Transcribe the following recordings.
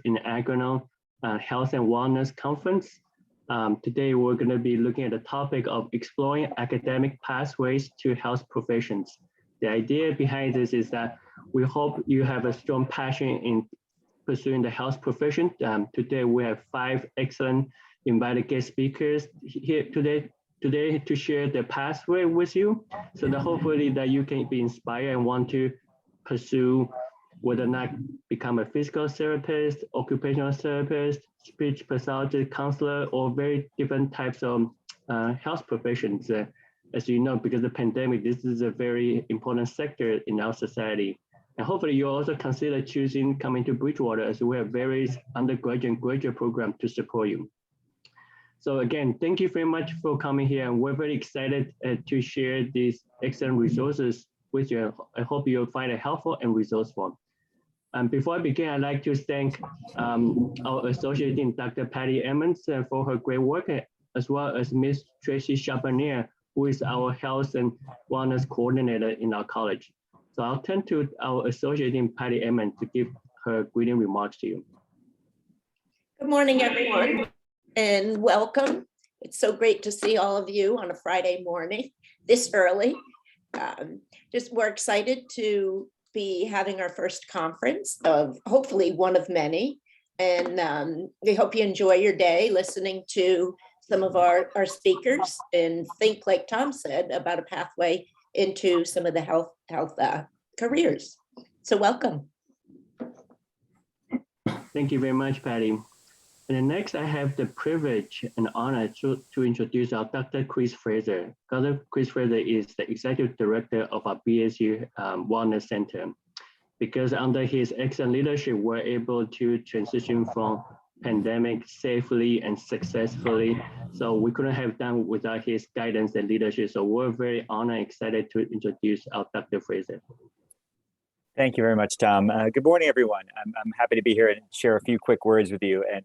Inaugural Health and Wellness Conference. Today, we're going to be looking at the topic of exploring academic pathways to health professions. The idea behind this is that we hope you have a strong passion in pursuing the health profession. Today, we have 5 excellent invited guest speakers here today to share the pathway with you. So that hopefully that you can be inspired and want to pursue whether or not become a physical therapist, occupational therapist, speech pathologist, counselor, or very different types of health professions. As you know, because of the pandemic, this is a very important sector in our society. And hopefully you also consider choosing coming to Bridgewater, as we have various undergraduate and graduate programs to support you. So again, thank you very much for coming here. And we're very excited to share these excellent resources with you. I hope you'll find it helpful and resourceful. Before I begin, I'd like to thank our Associate Dean, Dr. Patty Emmons, for her great work, as well as Ms. Tracy Charbonnier, who is our Health and Wellness Coordinator in our college. So I'll turn to our Associate Dean, Patty Emmons, to give her greeting remarks to you. Good morning, everyone, and welcome. It's so great to see all of you on a Friday morning this early. We're excited to be having our first conference of hopefully one of many. And we hope you enjoy your day listening to some of our speakers and think, like Tom said, about a pathway into some of the health careers. So welcome. Thank you very much, Patty. And then next, I have the privilege and honor to introduce our Dr. Chris Frazer. Dr. Chris Frazer is the Executive Director of our BSU Wellness Center. Because under his excellent leadership, we're able to transition from pandemic safely and successfully. So we couldn't have done without his guidance and leadership. So we're very honored and excited to introduce our Dr. Frazer. Thank you very much, Tom. Good morning, everyone. I'm happy to be here and share a few quick words with you. And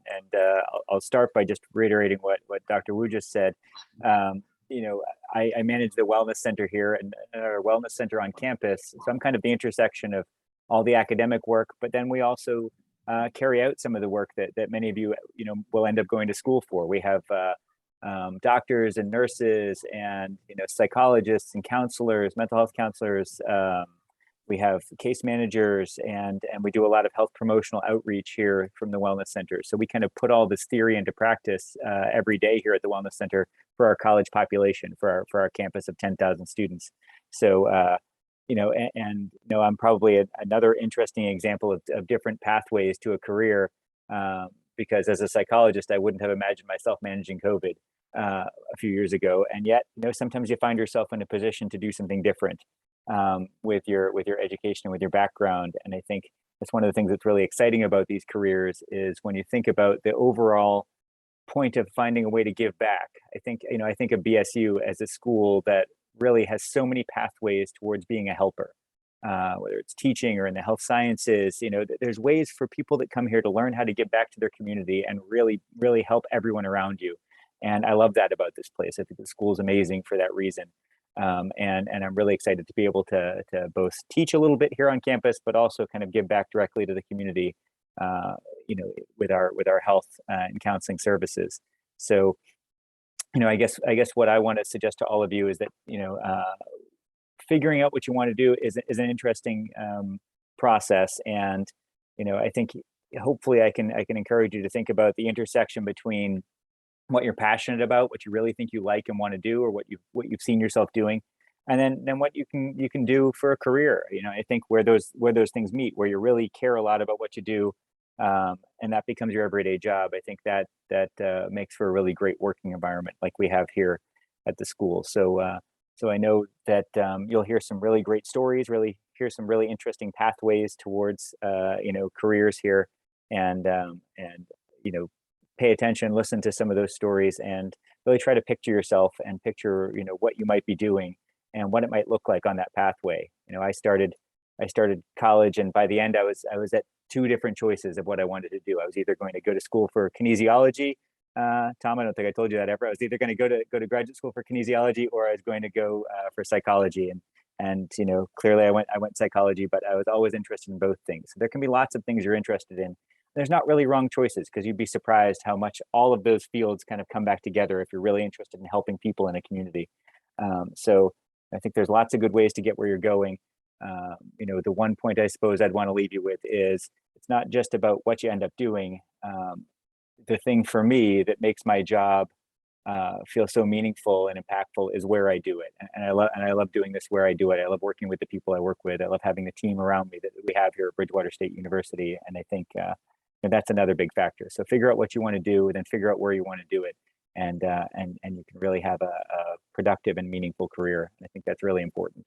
I'll start by just reiterating what Dr. Wu just said. I manage the Wellness Center here and our Wellness Center on campus. So I'm kind of the intersection of all the academic work, but then we also carry out some of the work that many of you, will end up going to school for. We have doctors and nurses and, psychologists and counselors, mental health counselors. We have case managers and we do a lot of health promotional outreach here from the Wellness Center. So we kind of put all this theory into practice every day here at the Wellness Center for our college population, for our campus of 10,000 students. So, I'm probably another interesting example of different pathways to a career because as a psychologist, I wouldn't have imagined myself managing COVID a few years ago. And yet, sometimes you find yourself in a position to do something different. With your education and with your background. And I think that's one of the things that's really exciting about these careers is when you think about the overall point of finding a way to give back. I think of BSU as a school that really has so many pathways towards being a helper, whether it's teaching or in the health sciences. There's ways for people that come here to learn how to give back to their community and really, really help everyone around you. And I love that about this place. I think the school is amazing for that reason. And I'm really excited to be able to both teach a little bit here on campus, but also kind of give back directly to the community, with our health and counseling services. So, I guess what I want to suggest to all of you is that, figuring out what you want to do is an interesting process. And, I think hopefully I can encourage you to think about the intersection between what you're passionate about, what you really think you like and want to do, or what you've seen yourself doing, and then what you can do for a career. I think where those things meet, where you really care a lot about what you do, and that becomes your everyday job. I think that makes for a really great working environment like we have here at the school. So I know that you'll hear some really great stories, really hear some really interesting pathways towards careers here, and pay attention, listen to some of those stories, and really try to picture yourself and picture, what you might be doing and what it might look like on that pathway. I started college, and by the end, I was at 2 different choices of what I wanted to do. I was either going to go to school for kinesiology. Tom, I don't think I told you that ever. I was either going to go to graduate school for kinesiology, or I was going to go for psychology. And clearly I went psychology, but I was always interested in both things. So there can be lots of things you're interested in. there's not really wrong choices, because you'd be surprised how much all of those fields kind of come back together if you're really interested in helping people in a community. So I think there's lots of good ways to get where you're going. The one point I suppose I'd want to leave you with is it's not just about what you end up doing. The thing for me that makes my job feel so meaningful and impactful is where I do it. And I love doing this where I do it. I love working with the people I work with. I love having the team around me that we have here at Bridgewater State University. And I think that's another big factor. So figure out what you want to do, and then figure out where you want to do it. And you can really have a productive and meaningful career. And I think that's really important,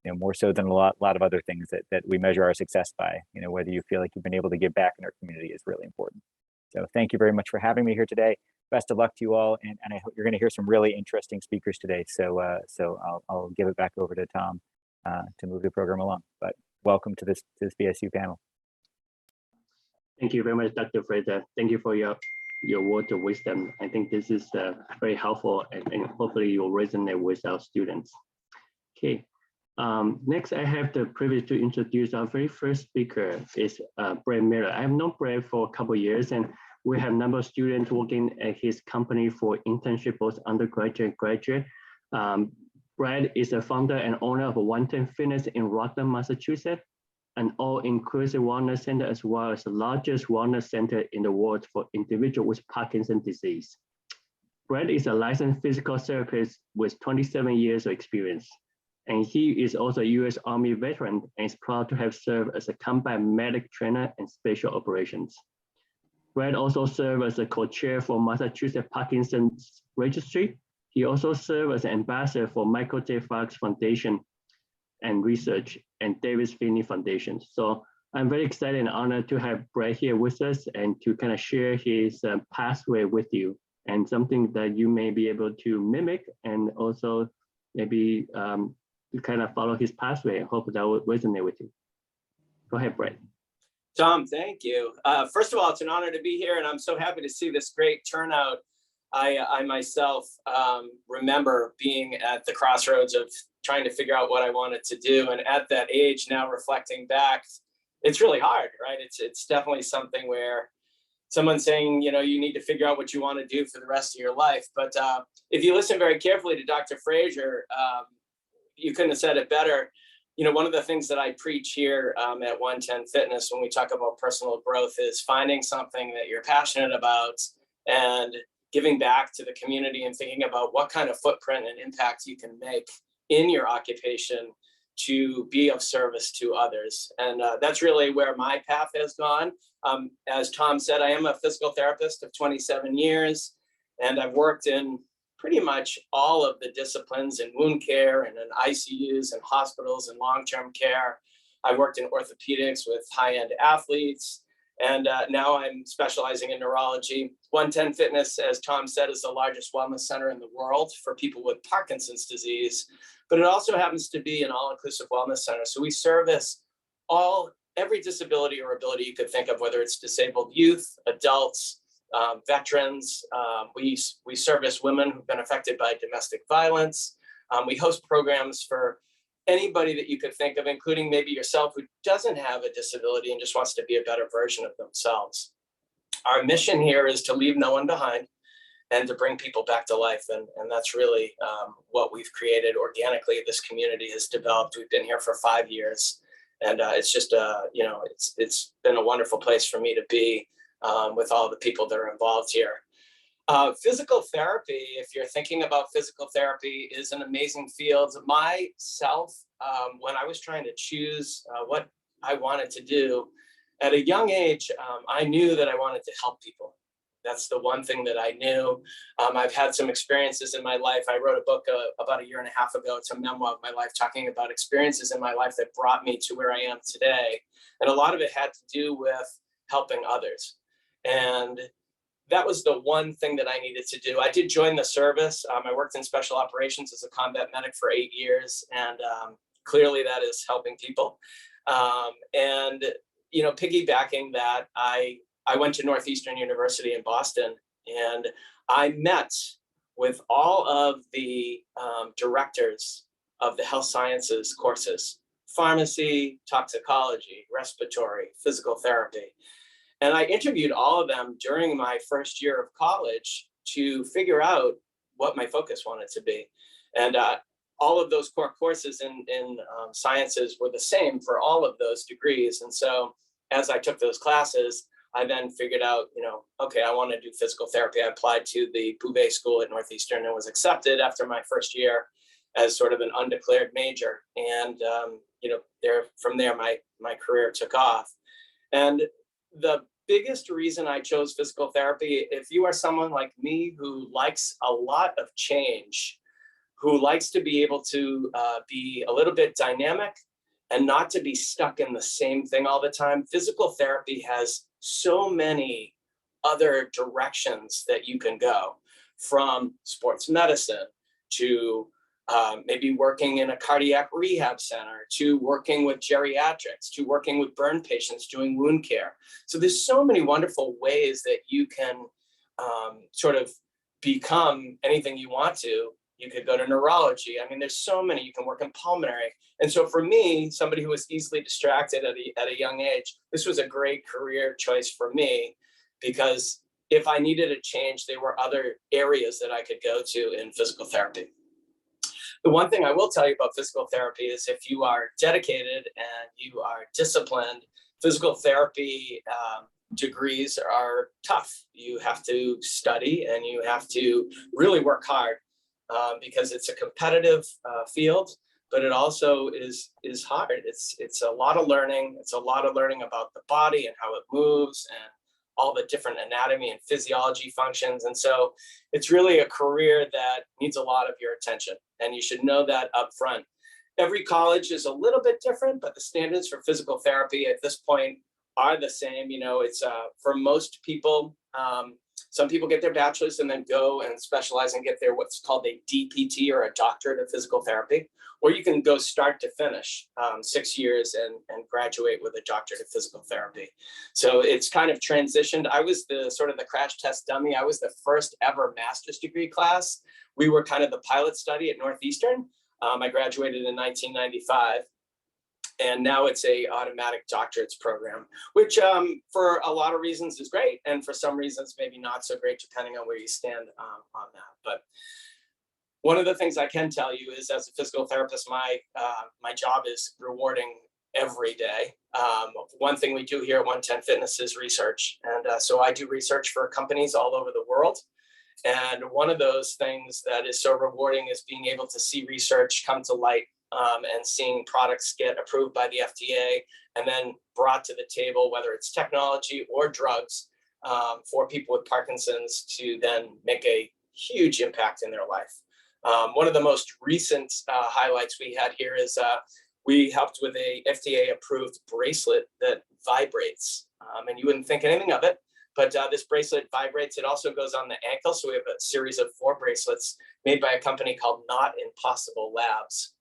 more so than a lot of other things that we measure our success by. Whether you feel like you've been able to give back in our community is really important. So thank you very much for having me here today. Best of luck to you all, and I hope you're going to hear some really interesting speakers today. So I'll give it back over to Tom to move the program along. But welcome to this BSU panel. Thank you very much, Dr. Frazer. Thank you for your words of wisdom. I think this is very helpful, and hopefully you'll resonate with our students. Okay. Next, I have the privilege to introduce our very first speaker, is Brad Miller. I have known Brad for a couple of years, and we have a number of students working at his company for internship, both undergraduate and graduate. Brad is a founder and owner of 110 Fitness in Rockland, Massachusetts, an all-inclusive wellness center, as well as the largest wellness center in the world for individuals with Parkinson's disease. Brad is a licensed physical therapist with 27 years of experience. And he is also a U.S. Army veteran and is proud to have served as a combat medic trainer and special operations. Brad also served as a co-chair for Massachusetts Parkinson's Registry. He also served as an ambassador for Michael J. Fox Foundation and Research and Davis Finney Foundation. So I'm very excited and honored to have Brad here with us and to kind of share his pathway with you, and something that you may be able to mimic, and also maybe to kind of follow his pathway. I hope that will resonate with you. Go ahead, Brad. Tom, thank you. First of all, it's an honor to be here, and I'm so happy to see this great turnout. I myself remember being at the crossroads of trying to figure out what I wanted to do, and at that age, now reflecting back, it's really hard, right? It's definitely something where someone's saying, you need to figure out what you want to do for the rest of your life. But if you listen very carefully to Dr. Frazier, you couldn't have said it better. One of the things that I preach here at 110 Fitness when we talk about personal growth is finding something that you're passionate about and giving back to the community and thinking about what kind of footprint and impact you can make in your occupation to be of service to others. And that's really where my path has gone. As Tom said, I am a physical therapist of 27 years, and I've worked in pretty much all of the disciplines in wound care and in ICUs and hospitals and long-term care. I worked in orthopedics with high-end athletes, and now I'm specializing in neurology. 110 Fitness, as Tom said, is the largest wellness center in the world for people with Parkinson's disease, but it also happens to be an all-inclusive wellness center. So we service every disability or ability you could think of, whether it's disabled youth, adults, veterans. We service women who've been affected by domestic violence. We host programs for anybody that you could think of, including maybe yourself, who doesn't have a disability and just wants to be a better version of themselves. Our mission here is to leave no one behind and to bring people back to life. And that's really what we've created organically. This community has developed. We've been here for 5 years. And it's just, it's been a wonderful place for me to be with all the people that are involved here. Physical therapy, if you're thinking about physical therapy, is an amazing field. Myself, when I was trying to choose what I wanted to do, at a young age, I knew that I wanted to help people. That's the one thing that I knew. I've had some experiences in my life. I wrote a book about 1.5 years ago. It's a memoir of my life, talking about experiences in my life that brought me to where I am today. And a lot of it had to do with helping others. And that was the one thing that I needed to do. I did join the service. I worked in special operations as a combat medic for 8 years. And clearly that is helping people. Piggybacking that, I went to Northeastern University in Boston, and I met with all of the directors of the health sciences courses: pharmacy, toxicology, respiratory, physical therapy. And I interviewed all of them during my first year of college to figure out what my focus wanted to be. And all of those core courses in sciences were the same for all of those degrees. And so as I took those classes, I then figured out, okay, I want to do physical therapy. I applied to the Bouvet School at Northeastern and was accepted after my first year as sort of an undeclared major. And, from there, my career took off. And the biggest reason I chose physical therapy, if you are someone like me who likes a lot of change, who likes to be able to be a little bit dynamic and not to be stuck in the same thing all the time, physical therapy has so many other directions that you can go, from sports medicine to maybe working in a cardiac rehab center, to working with geriatrics, to working with burn patients, doing wound care. So there's so many wonderful ways that you can sort of become anything you want to. You could go to neurology. I mean, there's so many. You can work in pulmonary. And so for me, somebody who was easily distracted at a young age, this was a great career choice for me, because if I needed a change, there were other areas that I could go to in physical therapy. The one thing I will tell you about physical therapy is if you are dedicated and you are disciplined, physical therapy degrees are tough. You have to study and you have to really work hard because it's a competitive field, but it also is hard. It's a lot of learning. It's a lot of learning about the body and how it moves and all the different anatomy and physiology functions. And so it's really a career that needs a lot of your attention, and you should know that up front. Every college is a little bit different, but the standards for physical therapy at this point are the same. It's for most people, some people get their bachelor's and then go and specialize and get their what's called a DPT, or a doctorate of physical therapy, or you can go start to finish 6 years and graduate with a doctorate of physical therapy. So it's kind of transitioned. I was the sort of the crash test dummy. I was the first ever master's degree class. We were kind of the pilot study at Northeastern. I graduated in 1995. And now it's a automatic doctorates program, which for a lot of reasons is great. And for some reasons, maybe not so great, depending on where you stand on that. But one of the things I can tell you is, as a physical therapist, my job is rewarding every day. One thing we do here at 110 Fitness is research. And so I do research for companies all over the world. And one of those things that is so rewarding is being able to see research come to light. And seeing products get approved by the FDA and then brought to the table, whether it's technology or drugs, for people with Parkinson's to then make a huge impact in their life. One of the most recent highlights we had here is we helped with a FDA-approved bracelet that vibrates. And you wouldn't think anything of it, but this bracelet vibrates. It also goes on the ankle. So we have a series of 4 bracelets made by a company called Not Impossible Labs.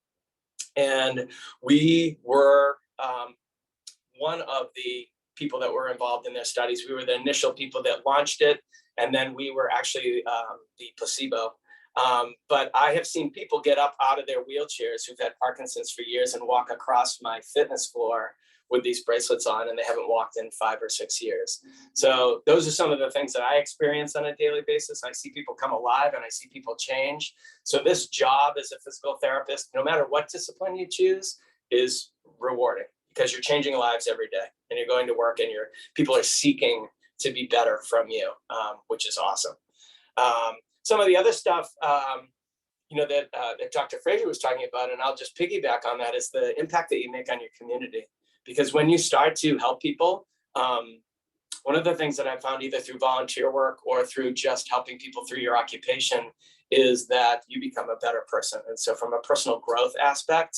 And we were one of the people that were involved in their studies. We were the initial people that launched it, and then we were actually the placebo. But I have seen people get up out of their wheelchairs who've had Parkinson's for years and walk across my fitness floor with these bracelets on, and they haven't walked in 5 or 6 years. So those are some of the things that I experience on a daily basis. I see people come alive and I see people change. So this job as a physical therapist, no matter what discipline you choose, is rewarding, because you're changing lives every day and you're going to work and people are seeking to be better from you, which is awesome. Some of the other stuff, that Dr. Frazier was talking about, and I'll just piggyback on that, is the impact that you make on your community. Because when you start to help people, one of the things that I found, either through volunteer work or through just helping people through your occupation, is that you become a better person. And so from a personal growth aspect,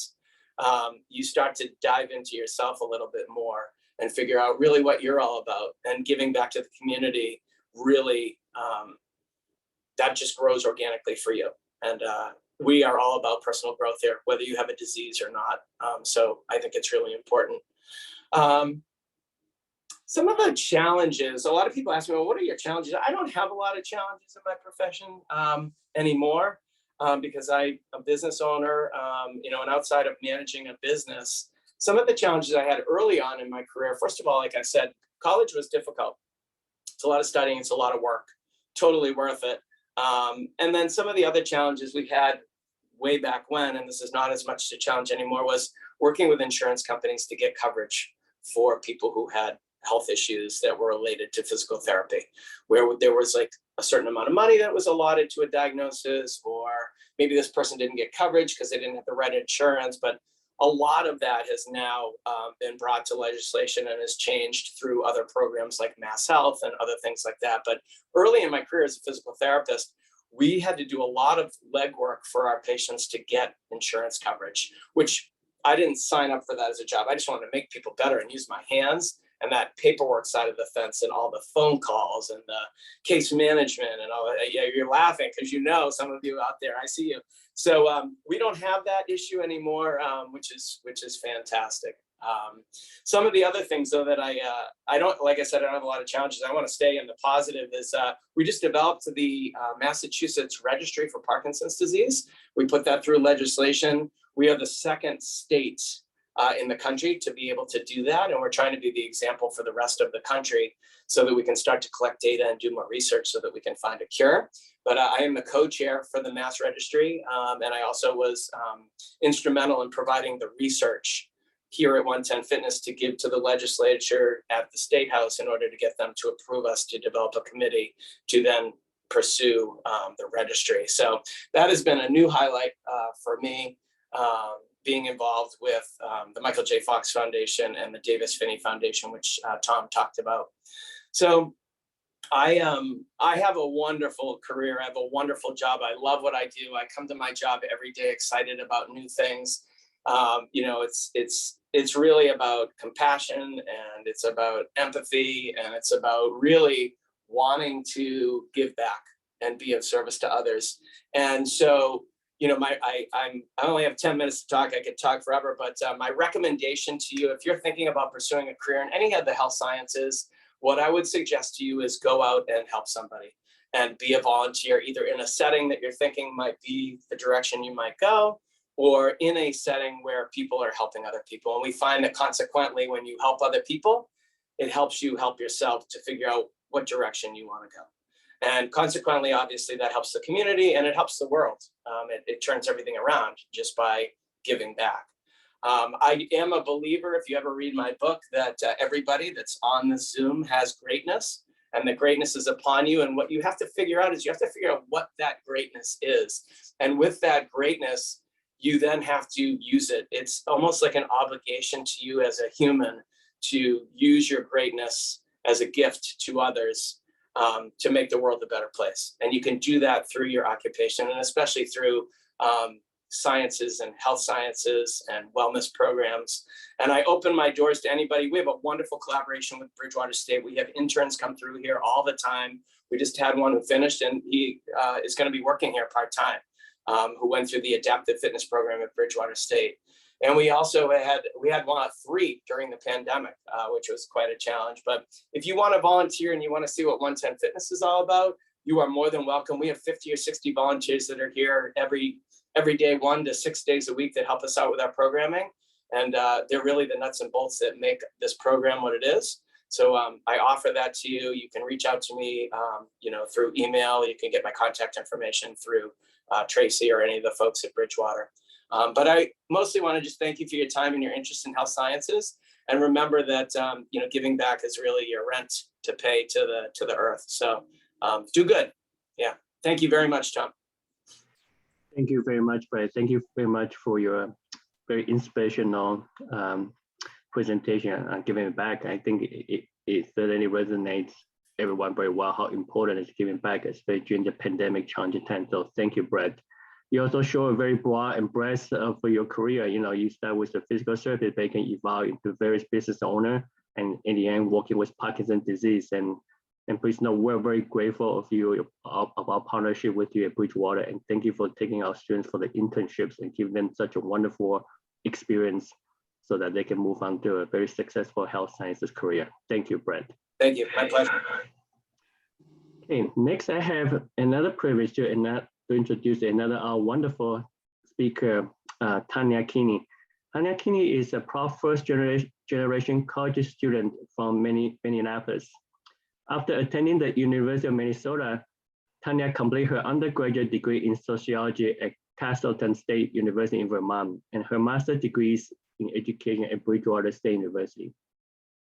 you start to dive into yourself a little bit more and figure out really what you're all about. And giving back to the community, really, that just grows organically for you. And we are all about personal growth here, whether you have a disease or not. So I think it's really important. Some of the challenges, a lot of people ask me, well, what are your challenges? I don't have a lot of challenges in my profession anymore because I'm a business owner, and outside of managing a business, some of the challenges I had early on in my career, first of all, like I said, college was difficult. It's a lot of studying, it's a lot of work, totally worth it. And then some of the other challenges we had way back when, and this is not as much a challenge anymore, was working with insurance companies to get coverage for people who had health issues that were related to physical therapy, where there was like a certain amount of money that was allotted to a diagnosis, or maybe this person didn't get coverage because they didn't have the right insurance. But a lot of that has now been brought to legislation and has changed through other programs like Mass Health and other things like that. But early in my career as a physical therapist, we had to do a lot of legwork for our patients to get insurance coverage, which I didn't sign up for that as a job. I just wanted to make people better and use my hands. And that paperwork side of the fence and all the phone calls and the case management and all that. Yeah, you're laughing because you know some of you out there, I see you. So we don't have that issue anymore, which is fantastic. Some of the other things though that I don't, like I said, I don't have a lot of challenges. I want to stay in the positive is we just developed the Massachusetts Registry for Parkinson's disease. We put that through legislation. We are the second state in the country to be able to do that. And we're trying to be the example for the rest of the country so that we can start to collect data and do more research so that we can find a cure. But I am the co-chair for the Mass Registry. And I also was instrumental in providing the research here at 110 Fitness to give to the legislature at the State House in order to get them to approve us to develop a committee to then pursue the registry. So that has been a new highlight for me. Being involved with the Michael J. Fox Foundation and the Davis Finney Foundation, which Tom talked about. So I have a wonderful career. I have a wonderful job. I love what I do. I come to my job every day excited about new things. You know, it's really about compassion, and it's about empathy, and it's about really wanting to give back and be of service to others. And so, you know, I only have 10 minutes to talk. I could talk forever, but my recommendation to you, if you're thinking about pursuing a career in any of the health sciences, what I would suggest to you is go out and help somebody and be a volunteer, either in a setting that you're thinking might be the direction you might go, or in a setting where people are helping other people. And we find that consequently, when you help other people, it helps you help yourself to figure out what direction you want to go. And consequently, obviously, that helps the community and it helps the world. It turns everything around just by giving back. I am a believer, if you ever read my book, that everybody that's on the Zoom has greatness, and the greatness is upon you. And what you have to figure out is you have to figure out what that greatness is. And with that greatness, you then have to use it. It's almost like an obligation to you as a human to use your greatness as a gift to others. To make the world a better place. And you can do that through your occupation, and especially through sciences and health sciences and wellness programs. And I open my doors to anybody. We have a wonderful collaboration with Bridgewater State. We have interns come through here all the time. We just had one who finished, and he is going to be working here part-time, who went through the adaptive fitness program at Bridgewater State. And we also had 3 during the pandemic, which was quite a challenge. But if you want to volunteer and you want to see what 110 Fitness is all about, you are more than welcome. We have 50 or 60 volunteers that are here every day, 1 to 6 days a week, that help us out with our programming. And they're really the nuts and bolts that make this program what it is. So I offer that to you. You can reach out to me, you know, through email. You can get my contact information through Tracy or any of the folks at Bridgewater. But I mostly want to just thank you for your time and your interest in health sciences. And remember that, you know, giving back is really your rent to pay to the earth. So do good. Yeah. Thank you very much, Tom. Thank you very much, Brad. Thank you very much for your very inspirational presentation on giving back. I think it certainly resonates everyone very well how important is giving back, especially during the pandemic challenging time. So thank you, Brad. You also show a very broad and breadth for your career. You know, you start with the physical therapy, but you can evolve into various business owner, and in the end, working with Parkinson's disease. And please know we're very grateful of you, of our partnership with you at Bridgewater. And thank you for taking our students for the internships and give them such a wonderful experience so that they can move on to a very successful health sciences career. Thank you, Brett. Thank you. My pleasure. Okay, next I have another privilege to introduce another wonderful speaker, Tanya Keeney. Tanya Keeney is a proud first generation college student from Minneapolis. After attending the University of Minnesota, Tanya completed her undergraduate degree in sociology at Castleton State University in Vermont and her master's degrees in education at Bridgewater State University.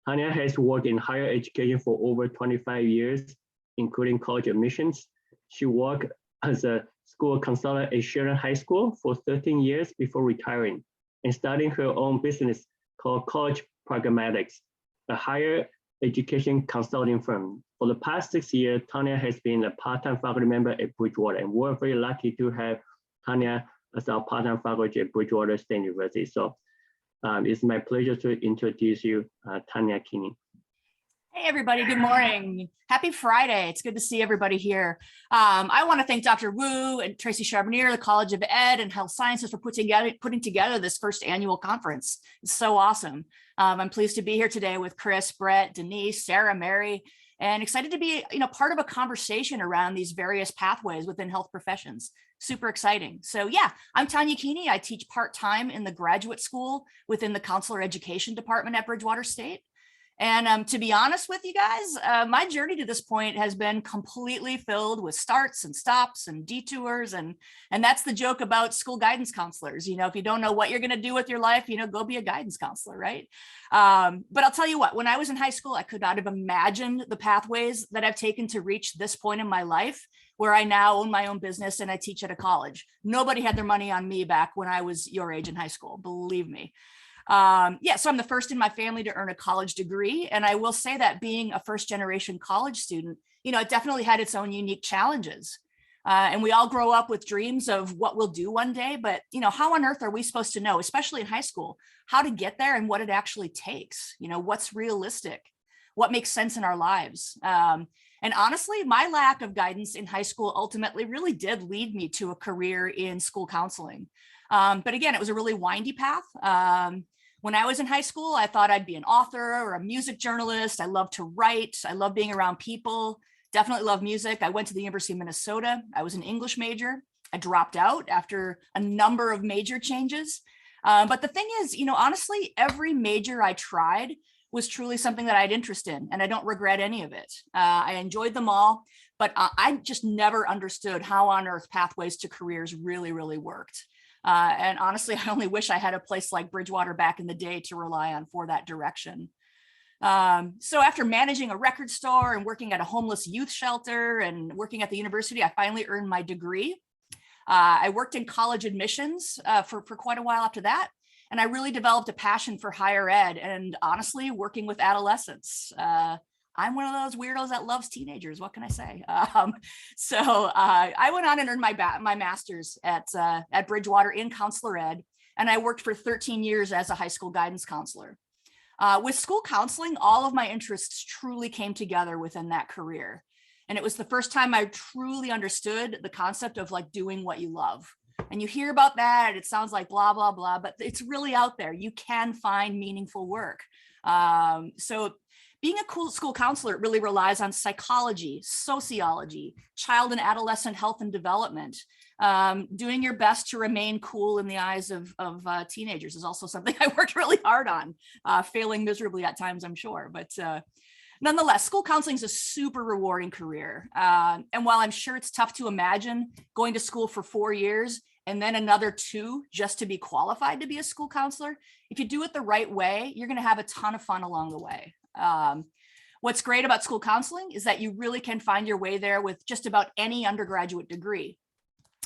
Tanya has worked in higher education for over 25 years, including college admissions. She worked as a school consultant at Sheridan High School for 13 years before retiring and starting her own business called College Pragmatics, a higher education consulting firm. For the past 6 years, Tanya has been a part-time faculty member at Bridgewater, and we're very lucky to have Tanya as our part-time faculty at Bridgewater State University. So it's my pleasure to introduce you, Tanya Keeney. Hey, everybody. Good morning. Happy Friday. It's good to see everybody here. I want to thank Dr. Wu and Tracy Charbonnier, the College of Ed and Health Sciences for putting together this first annual conference. It's so awesome. I'm pleased to be here today with Chris, Brett, Denise, Sarah, Mary, and excited to be part of a conversation around these various pathways within health professions. Super exciting. So yeah, I'm Tanya Keeney. I teach part-time in the graduate school within the counselor education department at Bridgewater State. And to be honest with you guys, my journey to this point has been completely filled with starts and stops and detours. And that's the joke about school guidance counselors. If you don't know what you're going to do with your life, go be a guidance counselor, right? But I'll tell you what, when I was in high school, I could not have imagined the pathways that I've taken to reach this point in my life, where I now own my own business and I teach at a college. Nobody had their money on me back when I was your age in high school, believe me. So I'm the first in my family to earn a college degree. And I will say that being a first generation college student, it definitely had its own unique challenges. And we all grow up with dreams of what we'll do one day, but how on earth are we supposed to know, especially in high school, how to get there and what it actually takes? What's realistic, what makes sense in our lives? And honestly, my lack of guidance in high school ultimately really did lead me to a career in school counseling. But again, it was a really windy path. When I was in high school, I thought I'd be an author or a music journalist. I love to write. I love being around people. Definitely love music. I went to the University of Minnesota. I was an English major. I dropped out after a number of major changes. But the thing is, honestly, every major I tried was truly something that I had interest in, and I don't regret any of it. I enjoyed them all, but I just never understood how on earth pathways to careers really, really worked. And honestly, I only wish I had a place like Bridgewater back in the day to rely on for that direction. So after managing a record store and working at a homeless youth shelter and working at the university, I finally earned my degree. I worked in college admissions for quite a while after that. And I really developed a passion for higher ed and honestly, working with adolescents. I'm one of those weirdos that loves teenagers. What can I say? So I went on and earned my master's at Bridgewater in counselor ed, and I worked for 13 years as a high school guidance counselor. With school counseling, all of my interests truly came together within that career. And it was the first time I truly understood the concept of doing what you love. And you hear about that, it sounds like blah, blah, blah, but it's really out there. You can find meaningful work. So being a school counselor really relies on psychology, sociology, child and adolescent health and development. Doing your best to remain cool in the eyes of teenagers is also something I worked really hard on, failing miserably at times, I'm sure. But nonetheless, school counseling is a super rewarding career. And while I'm sure it's tough to imagine going to school for 4 years and then another 2 just to be qualified to be a school counselor, if you do it the right way, you're going to have a ton of fun along the way. What's great about school counseling is that you really can find your way there with just about any undergraduate degree.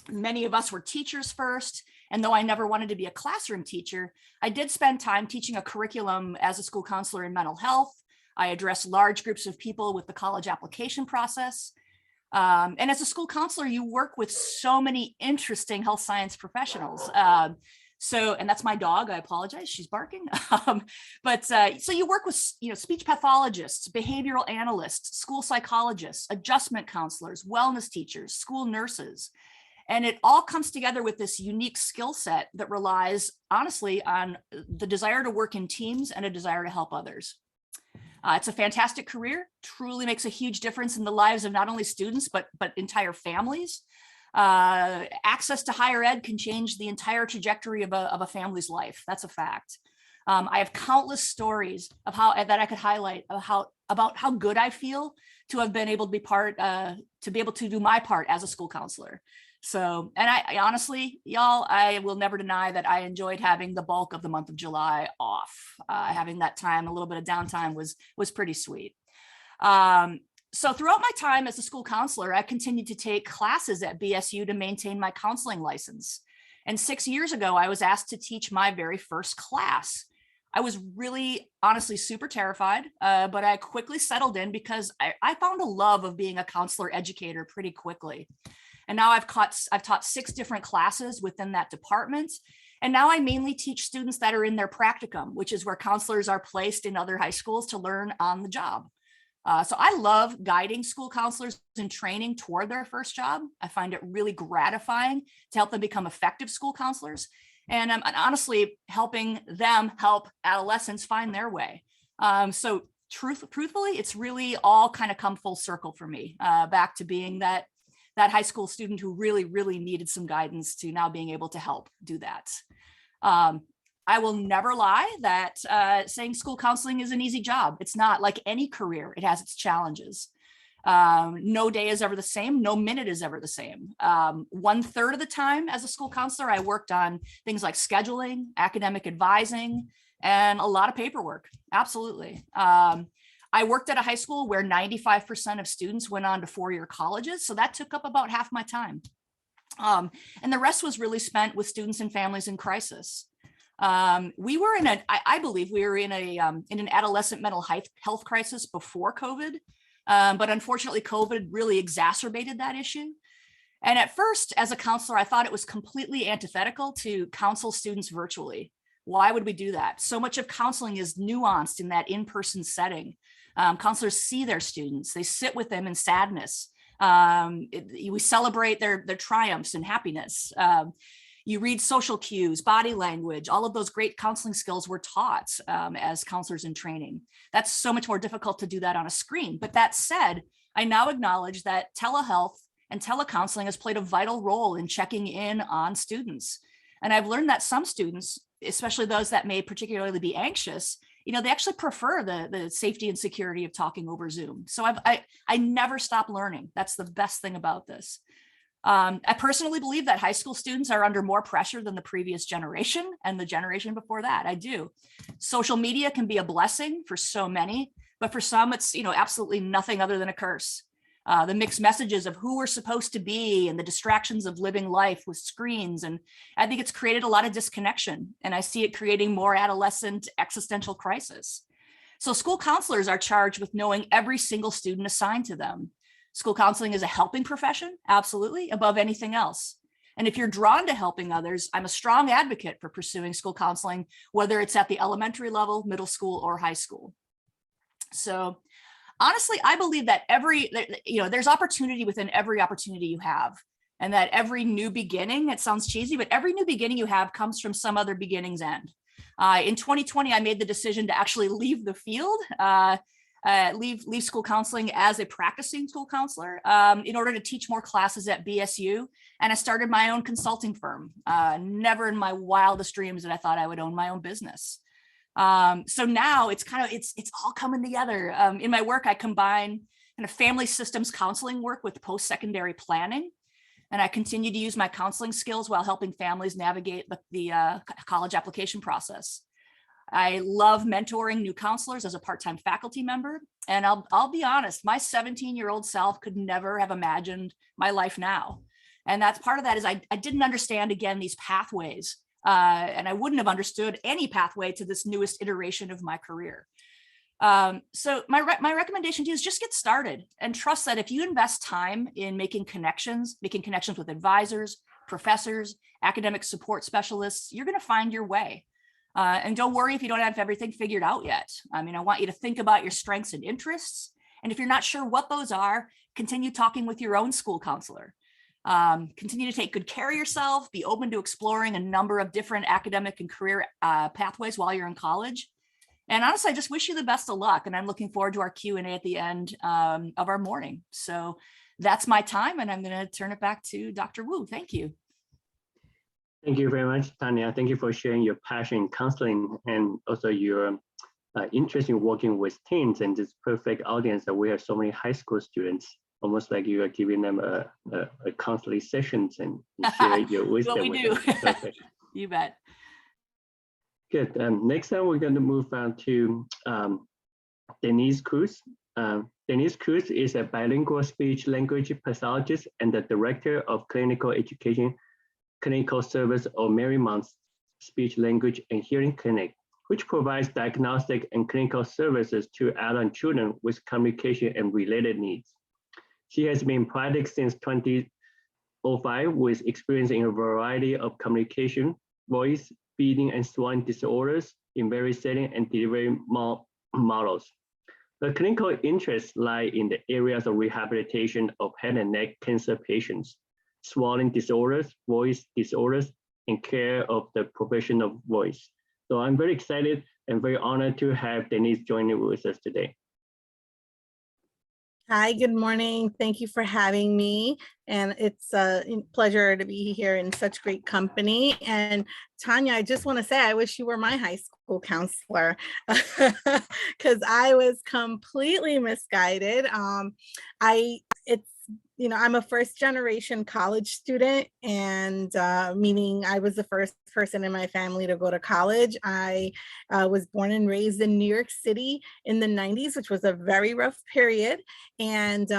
Many of us were teachers first, and though I never wanted to be a classroom teacher, I did spend time teaching a curriculum as a school counselor in mental health. I addressed large groups of people with the college application process. And as a school counselor, you work with so many interesting health science professionals. And that's my dog, I apologize, she's barking. So you work with speech pathologists, behavioral analysts, school psychologists, adjustment counselors, wellness teachers, school nurses. And it all comes together with this unique skill set that relies honestly on the desire to work in teams and a desire to help others. It's a fantastic career, truly makes a huge difference in the lives of not only students, but entire families. Access to higher ed can change the entire trajectory of a family's life. That's a fact. I have countless stories of that I could highlight about how good I feel to have been able to be able to do my part as a school counselor. So, and I honestly, y'all, I will never deny that I enjoyed having the bulk of the month of July off. Having that time, a little bit of downtime was pretty sweet. So throughout my time as a school counselor, I continued to take classes at BSU to maintain my counseling license. And 6 years ago, I was asked to teach my very first class. I was really, honestly, super terrified, but I quickly settled in because I found a love of being a counselor educator pretty quickly. And now I've taught 6 different classes within that department. And now I mainly teach students that are in their practicum, which is where counselors are placed in other high schools to learn on the job. So I love guiding school counselors in training toward their first job. I find it really gratifying to help them become effective school counselors. And I'm honestly helping them help adolescents find their way. So truthfully, it's really all kind of come full circle for me, back to being that high school student who really, really needed some guidance to now being able to help do that. I will never lie that saying school counseling is an easy job. It's not. Like any career, it has its challenges. No day is ever the same. No minute is ever the same. 1/3 of the time as a school counselor, I worked on things like scheduling, academic advising, and a lot of paperwork. Absolutely. I worked at a high school where 95% of students went on to 4-year colleges. So that took up about half my time. And the rest was really spent with students and families in crisis. We were I believe we were in an adolescent mental health crisis before COVID. But unfortunately, COVID really exacerbated that issue. And at first, as a counselor, I thought it was completely antithetical to counsel students virtually. Why would we do that? So much of counseling is nuanced in that in-person setting. Counselors see their students. They sit with them in sadness. We celebrate their triumphs and happiness. You read social cues, body language, all of those great counseling skills were taught as counselors in training. That's so much more difficult to do that on a screen. But that said, I now acknowledge that telehealth and telecounseling has played a vital role in checking in on students. And I've learned that some students, especially those that may particularly be anxious, they actually prefer the safety and security of talking over Zoom. So I never stop learning. That's the best thing about this. I personally believe that high school students are under more pressure than the previous generation and the generation before that. I do. Social media can be a blessing for so many, but for some, it's absolutely nothing other than a curse. The mixed messages of who we're supposed to be and the distractions of living life with screens. And I think it's created a lot of disconnection, and I see it creating more adolescent existential crisis. So school counselors are charged with knowing every single student assigned to them. School counseling is a helping profession, absolutely, above anything else. And if you're drawn to helping others, I'm a strong advocate for pursuing school counseling, whether it's at the elementary level, middle school, or high school. So honestly, I believe that there's opportunity within every opportunity you have, and that every new beginning, it sounds cheesy, but every new beginning you have comes from some other beginning's end. In 2020, I made the decision to actually leave the field, leave school counseling as a practicing school counselor in order to teach more classes at BSU. And I started my own consulting firm. Never in my wildest dreams that I thought I would own my own business. So now it's all coming together. In my work, I combine kind of family systems counseling work with post-secondary planning. And I continue to use my counseling skills while helping families navigate the college application process. I love mentoring new counselors as a part-time faculty member. And I'll be honest, my 17-year-old self could never have imagined my life now. And that's part of that is I didn't understand, again, these pathways. And I wouldn't have understood any pathway to this newest iteration of my career. So my recommendation to you is just get started and trust that if you invest time in making connections with advisors, professors, academic support specialists, you're going to find your way. And don't worry if you don't have everything figured out yet. I want you to think about your strengths and interests. And if you're not sure what those are, continue talking with your own school counselor. Continue to take good care of yourself, be open to exploring a number of different academic and career pathways while you're in college. And honestly, I just wish you the best of luck. And I'm looking forward to our Q&A at the end of our morning. So that's my time. And I'm going to turn it back to Dr. Wu. Thank you. Thank you very much, Tanya. Thank you for sharing your passion in counseling and also your interest in working with teens and this perfect audience that we have so many high school students, almost like you are giving them a counseling sessions and share your wisdom with them. Perfect. You bet. Good. Next time we're going to move on to Denise Cruz. Denise Cruz is a bilingual speech language pathologist and the director of clinical education clinical service of Marymount Speech Language and Hearing Clinic, which provides diagnostic and clinical services to adult children with communication and related needs. She has been in practice since 2005 with experience in a variety of communication, voice, feeding, and swallowing disorders in various settings and delivery models. Her clinical interests lie in the areas of rehabilitation of head and neck cancer patients, swallowing disorders, voice disorders, and care of the profession of voice. So I'm very excited and very honored to have Denise joining with us today. Hi, good morning. Thank you for having me. And it's a pleasure to be here in such great company. And Tanya, I just want to say, I wish you were my high school counselor because I was completely misguided. I'm a first generation college student, and meaning I was the first person in my family to go to college. I was born and raised in New York City in the 90s, which was a very rough period. And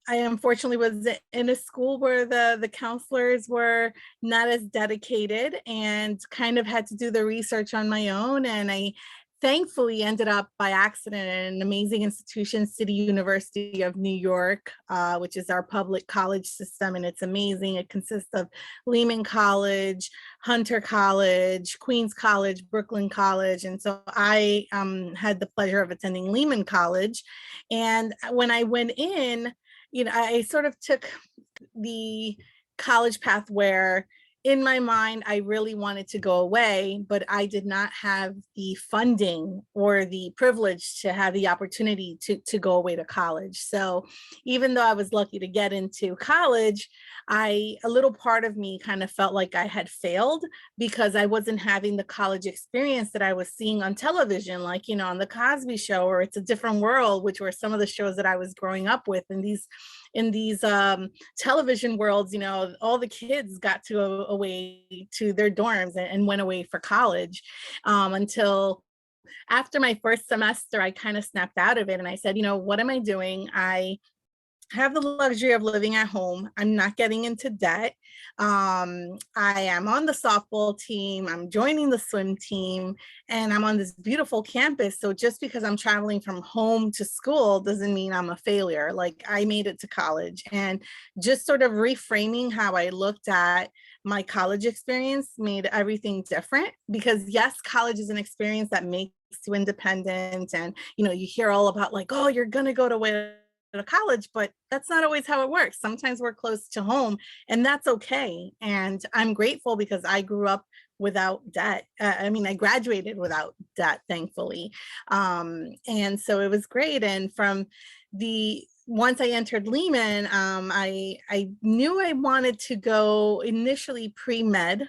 I unfortunately was in a school where the counselors were not as dedicated and kind of had to do the research on my own. And I thankfully ended up by accident in an amazing institution, City University of New York, which is our public college system, and it's amazing. It consists of Lehman College, Hunter College, Queens College, Brooklyn College. And so I had the pleasure of attending Lehman College. And when I went in, I sort of took the college path where in my mind, I really wanted to go away, but I did not have the funding or the privilege to have the opportunity to go away to college. So even though I was lucky to get into college, a little part of me kind of felt like I had failed because I wasn't having the college experience that I was seeing on television, like, on the Cosby Show, or It's a Different World, which were some of the shows that I was growing up with. In these television worlds, all the kids got to go away to their dorms and went away for college until after my first semester, I kind of snapped out of it. And I said, what am I doing? I have the luxury of living at home. I'm not getting into debt. I am on the softball team. I'm joining the swim team, and I'm on this beautiful campus. So just because I'm traveling from home to school doesn't mean I'm a failure. Like, I made it to college, and just sort of reframing how I looked at my college experience made everything different. Because yes, college is an experience that makes you independent. And, you hear all about like, oh, you're going to go to college, but that's not always how it works. Sometimes we're close to home, and that's okay. And I'm grateful because I grew up without debt. I graduated without debt, thankfully. And so it was great. And once I entered Lehman, I knew I wanted to go initially pre-med.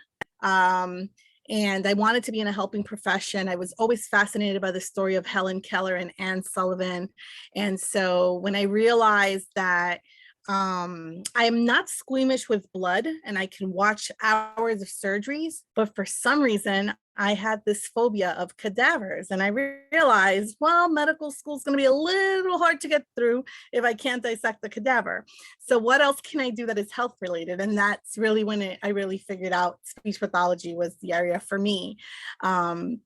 And I wanted to be in a helping profession. I was always fascinated by the story of Helen Keller and Anne Sullivan. And so when I realized that I am not squeamish with blood and I can watch hours of surgeries, but for some reason, I had this phobia of cadavers. And I realized, well, medical school is going to be a little hard to get through if I can't dissect the cadaver. So what else can I do that is health related? And that's really when I really figured out speech pathology was the area for me. And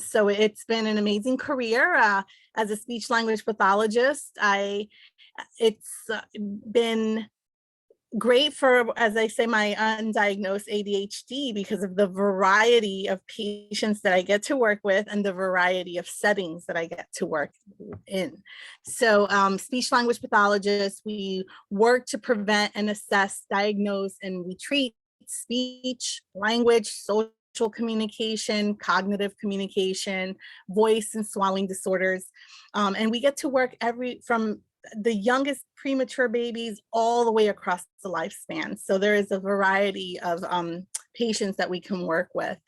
so it's been an amazing career as a speech language pathologist. It's been great for, as I say, my undiagnosed ADHD because of the variety of patients that I get to work with and the variety of settings that I get to work in. So speech language pathologists, we work to prevent and assess, diagnose, and we treat speech, language, social communication, cognitive communication, voice and swallowing disorders. And we get to work from the youngest premature babies all the way across the lifespan. So there is a variety of patients that we can work with.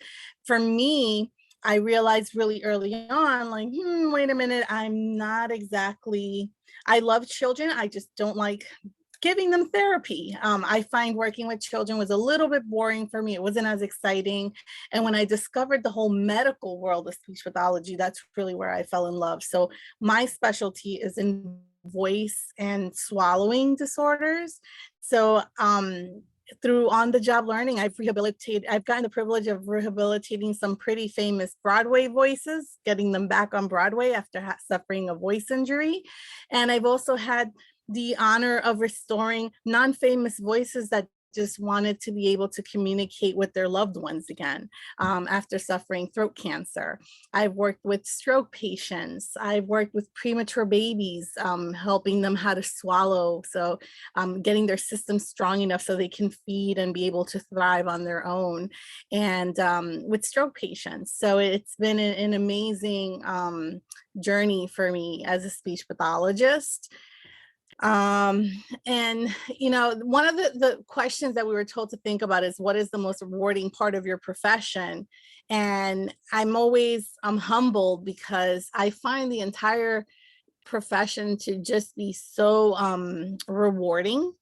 For me, I realized really early on, like, wait a minute, I love children, I just don't like giving them therapy. I find working with children was a little bit boring for me. It wasn't as exciting. And when I discovered the whole medical world of speech pathology, that's really where I fell in love. So my specialty is in voice and swallowing disorders. So through on-the-job learning, I've gotten the privilege of rehabilitating some pretty famous Broadway voices, getting them back on Broadway after suffering a voice injury. And I've also had the honor of restoring non-famous voices that just wanted to be able to communicate with their loved ones again after suffering throat cancer. I've worked with stroke patients. I've worked with premature babies, helping them how to swallow. So getting their system strong enough so they can feed and be able to thrive on their own. And with stroke patients. So it's been an amazing journey for me as a speech pathologist. And one of the questions that we were told to think about is, what is the most rewarding part of your profession? And I'm always humbled because I find the entire profession to just be so rewarding.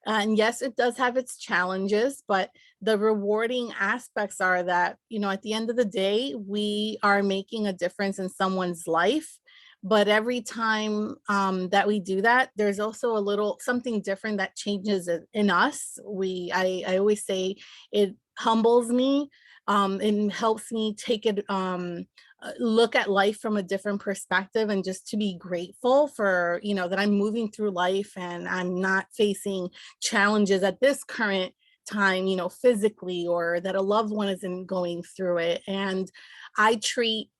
And yes, it does have its challenges, but the rewarding aspects are that, at the end of the day, we are making a difference in someone's life. But every time that we do that, there's also a little something different that changes in us. I always say it humbles me and helps me take it, look at life from a different perspective, and just to be grateful for, that I'm moving through life and I'm not facing challenges at this current time, physically, or that a loved one isn't going through it. And I treat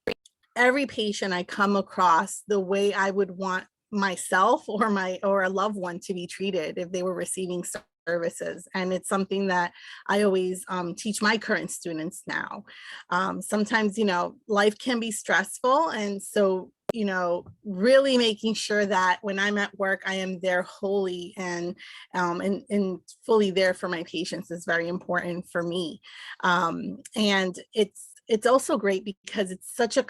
every patient I come across the way I would want myself or a loved one to be treated if they were receiving services. And it's something that I always teach my current students now. Sometimes, life can be stressful. And so, really making sure that when I'm at work, I am there wholly and fully there for my patients is very important for me. And it's also great because it's such a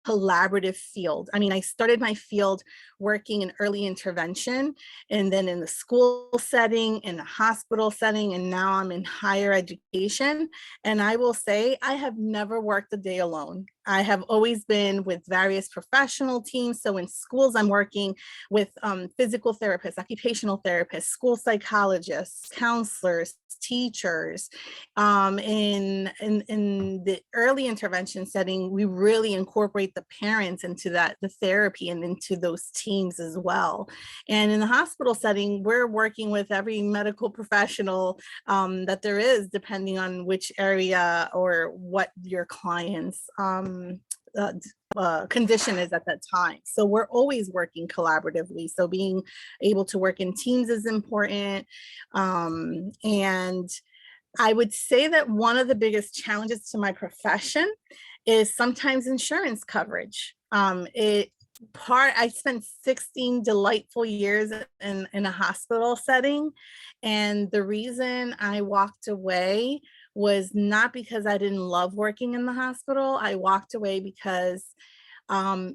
collaborative field. I mean, I started my field working in early intervention, and then in the school setting, in the hospital setting, and now I'm in higher education. And I will say, I have never worked a day alone. I have always been with various professional teams. So in schools, I'm working with physical therapists, occupational therapists, school psychologists, counselors, teachers. In the early intervention setting, we really incorporate the parents into the therapy and into those teams as well. And in the hospital setting, we're working with every medical professional that there is, depending on which area or what your client's condition is at that time. So we're always working collaboratively. So being able to work in teams is important. And I would say that one of the biggest challenges to my profession is sometimes insurance coverage. I spent 16 delightful years in a hospital setting. And the reason I walked away was not because I didn't love working in the hospital. I walked away because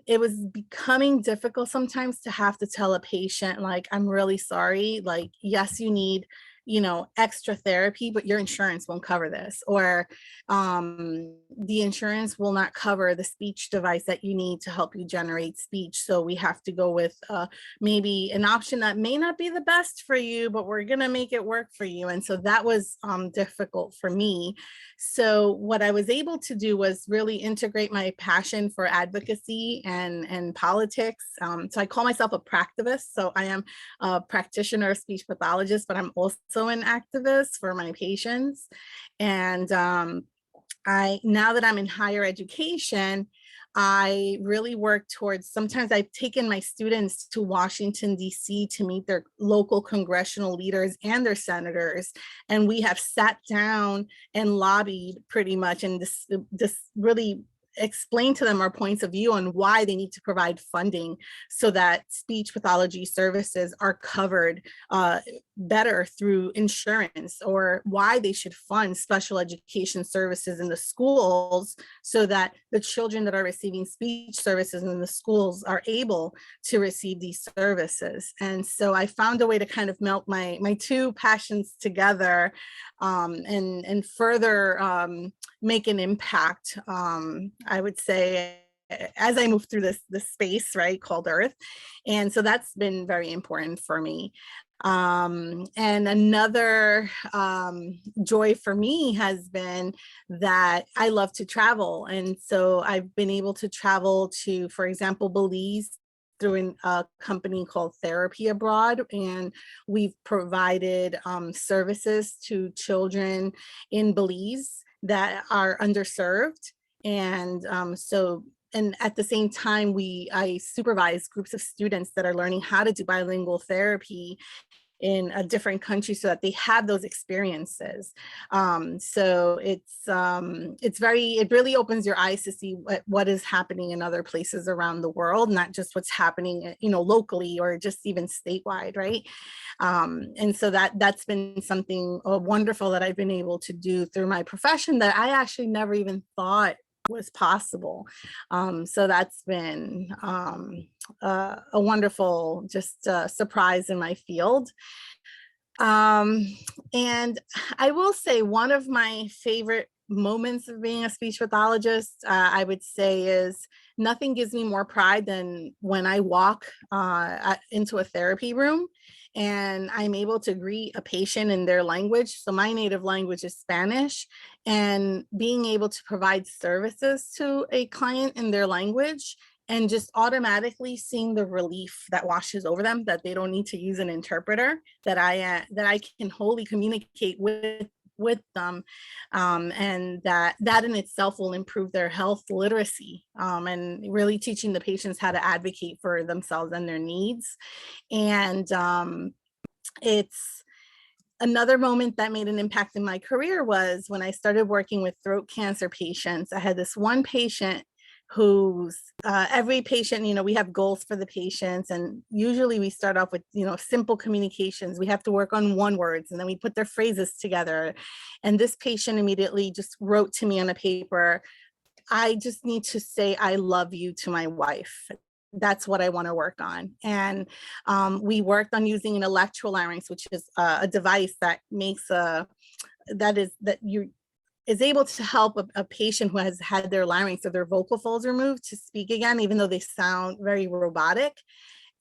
it was becoming difficult sometimes to have to tell a patient, like, I'm really sorry, like, yes, you need, extra therapy, but your insurance won't cover this, or the insurance will not cover the speech device that you need to help you generate speech. So we have to go with maybe an option that may not be the best for you, but we're going to make it work for you. And so that was difficult for me. So what I was able to do was really integrate my passion for advocacy and politics. So I call myself a practivist. So I am a practitioner, speech pathologist, but I'm also an activist for my patients. And now that I'm in higher education, I really work towards, sometimes I've taken my students to Washington, D.C. to meet their local congressional leaders and their senators. And we have sat down and lobbied pretty much and this really explain to them our points of view on why they need to provide funding so that speech pathology services are covered better through insurance, or why they should fund special education services in the schools so that the children that are receiving speech services in the schools are able to receive these services. And so I found a way to kind of melt my two passions together and further make an impact, I would say, as I move through this space, right, called Earth. And so that's been very important for me. And another joy for me has been that I love to travel. And so I've been able to travel to, for example, Belize through a company called Therapy Abroad, and we've provided services to children in Belize that are underserved. And and at the same time, I supervise groups of students that are learning how to do bilingual therapy in a different country so that they have those experiences. So it really opens your eyes to see what is happening in other places around the world, not just what's happening, locally or just even statewide, right? And so that's been something wonderful that I've been able to do through my profession that I actually never even thought was possible. So that's been a wonderful surprise in my field. And I will say one of my favorite moments of being a speech pathologist, I would say, is nothing gives me more pride than when I walk into a therapy room and I'm able to greet a patient in their language. So my native language is Spanish, and being able to provide services to a client in their language and just automatically seeing the relief that washes over them, that they don't need to use an interpreter, that I can wholly communicate with them, and that in itself will improve their health literacy, and really teaching the patients how to advocate for themselves and their needs. And it's another moment that made an impact in my career was when I started working with throat cancer patients. I had this one patient who's every patient, we have goals for the patients, and usually we start off with, simple communications. We have to work on one words, and then we put their phrases together. And this patient immediately just wrote to me on a paper, I just need to say I love you to my wife. That's what I want to work on. And we worked on using an electrolarynx, which is a device that makes is able to help a patient who has had their larynx or their vocal folds removed to speak again, even though they sound very robotic.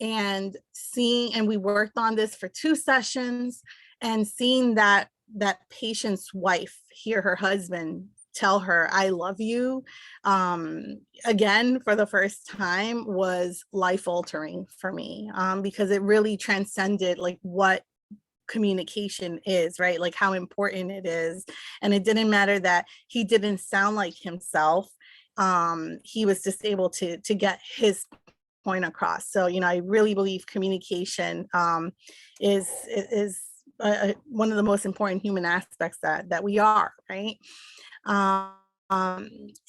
And we worked on this for 2 sessions, and seeing that patient's wife hear her husband tell her, I love you, again, for the first time, was life altering for me, because it really transcended like what communication is, right? Like how important it is. And it didn't matter that he didn't sound like himself. He was just able to get his point across. So, I really believe communication is one of the most important human aspects that we are, right?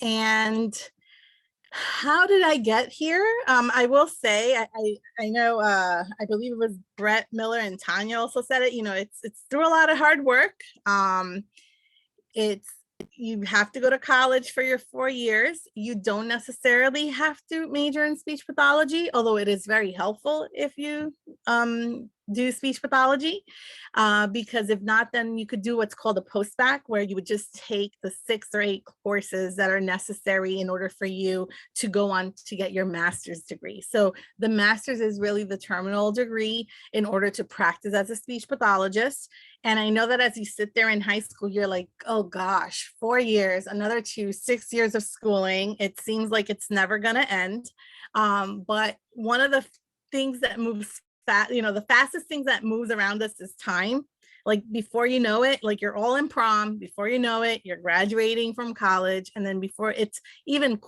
And how did I get here? I will say, I know, I believe it was Brett Miller and Tanya also said it, it's through a lot of hard work. You have to go to college for your 4 years. You don't necessarily have to major in speech pathology, although it is very helpful if you do speech pathology, because if not, then you could do what's called a postbac, where you would just take the 6 or 8 courses that are necessary in order for you to go on to get your master's degree. So the master's is really the terminal degree in order to practice as a speech pathologist. And I know that as you sit there in high school, you're like, oh gosh, 4 years, another 2, 6 years of schooling. It seems like it's never going to end. But one of the things that moves the fastest things that moves around us is time. Like before you know it, like you're all in prom, before you know it, you're graduating from college. And then before it's even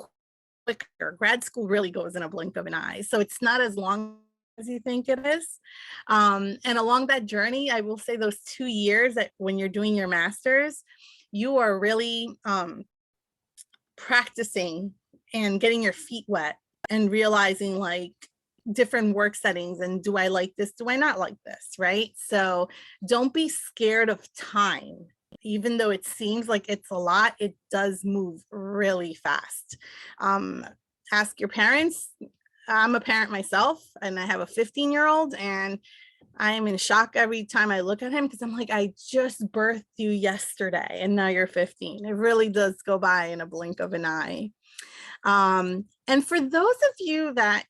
quicker. Grad school really goes in a blink of an eye. So it's not as long as you think it is. And along that journey, I will say those 2 years that when you're doing your master's, you are really practicing and getting your feet wet and realizing like different work settings and do I like this? Do I not like this? Right? So don't be scared of time. Even though it seems like it's a lot, it does move really fast. Ask your parents. I'm a parent myself and I have a 15-year-old and I am in shock every time I look at him because I'm like, I just birthed you yesterday and now you're 15. It really does go by in a blink of an eye. And for those of you that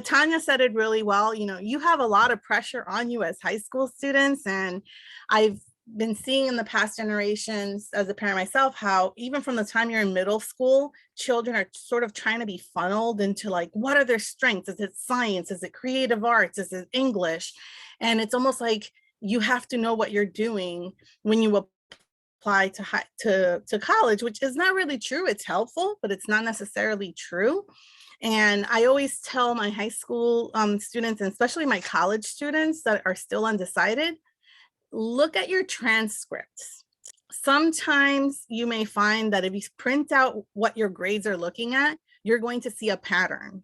Tanya said it really well, you know, you have a lot of pressure on you as high school students. And I've been seeing in the past generations as a parent myself, how even from the time you're in middle school, children are sort of trying to be funneled into like, what are their strengths? Is it science? Is it creative arts? Is it English? And it's almost like you have to know what you're doing when you apply to college, which is not really true. It's helpful, but it's not necessarily true. And I always tell my high school students, and especially my college students that are still undecided, look at your transcripts. Sometimes you may find that if you print out what your grades are looking at, you're going to see a pattern.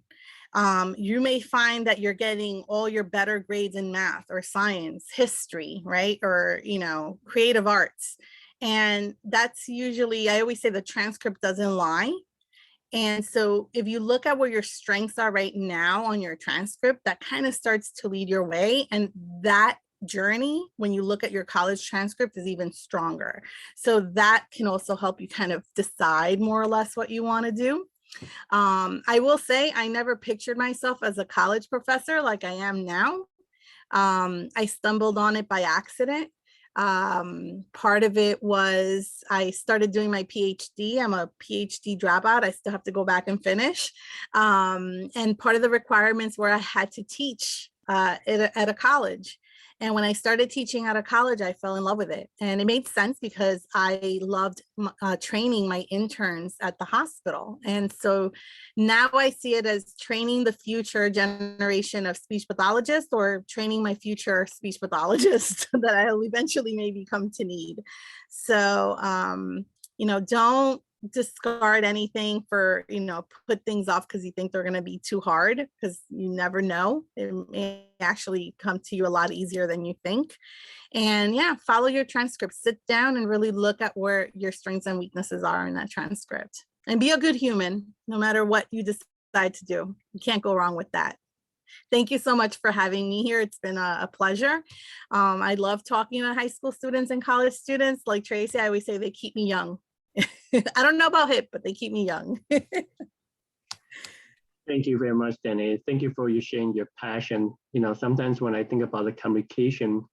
You may find that you're getting all your better grades in math or science, history, right? Or, you know, creative arts. And that's usually, I always say the transcript doesn't lie. And so if you look at where your strengths are right now on your transcript, that kind of starts to lead your way. And that journey, when you look at your college transcript, is even stronger. So that can also help you kind of decide more or less what you want to do. I will say I never pictured myself as a college professor like I am now. I stumbled on it by accident. Part of it was I started doing my PhD. I'm a PhD dropout. I still have to go back and finish. And part of the requirements were I had to teach at a college. And when I started teaching at a college, I fell in love with it. And it made sense because I loved training my interns at the hospital. And so now I see it as training the future generation of speech pathologists or training my future speech pathologist that I'll eventually maybe come to need. So, you know, don't discard anything for, you know, put things off because you think they're going to be too hard, because you never know. It may actually come to you a lot easier than you think. And yeah, follow your transcript, sit down and really look at where your strengths and weaknesses are in that transcript, and be a good human no matter what you decide to do. You can't go wrong with that. Thank you so much for having me here. It's been a pleasure. I love talking to high school students and college students. Like Tracy, I always say they keep me young. I don't know about hip, but they keep me young. Thank you very much, Denise. Thank you for you sharing your passion. You know, sometimes when I think about the communication,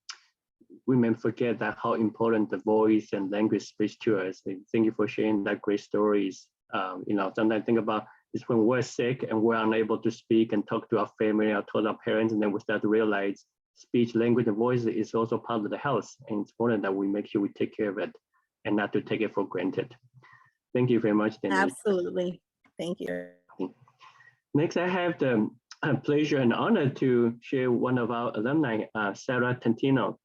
we may forget that how important the voice and language speaks to us. Thank you for sharing that great stories. You know, sometimes I think about is when we're sick and we're unable to speak and talk to our family or to our parents, and then we start to realize speech, language, and voice is also part of the health. And it's important that we make sure we take care of it and not to take it for granted. Thank you very much, Denise. Absolutely. Thank you. Next, I have the pleasure and honor to share one of our alumni, Sarah Tantillo.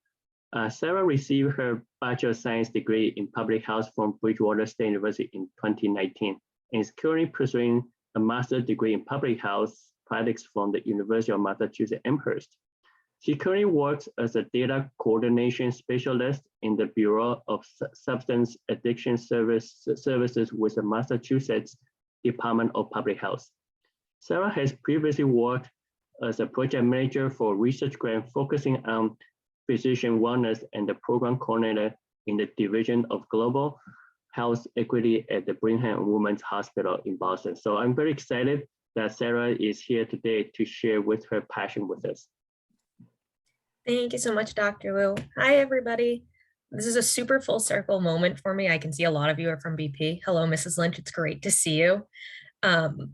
Sarah received her Bachelor of Science degree in Public Health from Bridgewater State University in 2019 and is currently pursuing a master's degree in Public Health Pragmatics from the University of Massachusetts Amherst. She currently works as a data coordination specialist in the Bureau of Substance Addiction Services with the Massachusetts Department of Public Health. Sarah has previously worked as a project manager for research grant focusing on physician wellness and the program coordinator in the Division of Global Health Equity at the Brigham and Women's Hospital in Boston. So I'm very excited that Sarah is here today to share with her passion with us. Thank you so much, Dr. Wu. Hi, everybody. This is a super full circle moment for me. I can see a lot of you are from BP. Hello, Mrs. Lynch. It's great to see you. And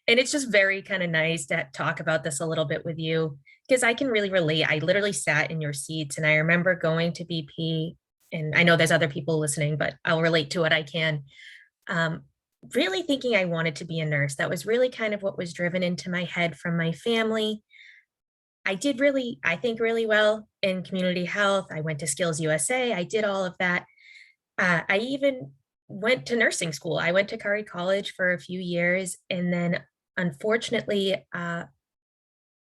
it's just very kind of nice to talk about this a little bit with you because I can really relate. I literally sat in your seats and I remember going to BP, and I know there's other people listening, but I'll relate to what I can. really thinking I wanted to be a nurse. That was really kind of what was driven into my head from my family. I did really, I think, really well in community health. I went to Skills USA. I did all of that. I even went to nursing school. I went to Curry College for a few years. And then unfortunately,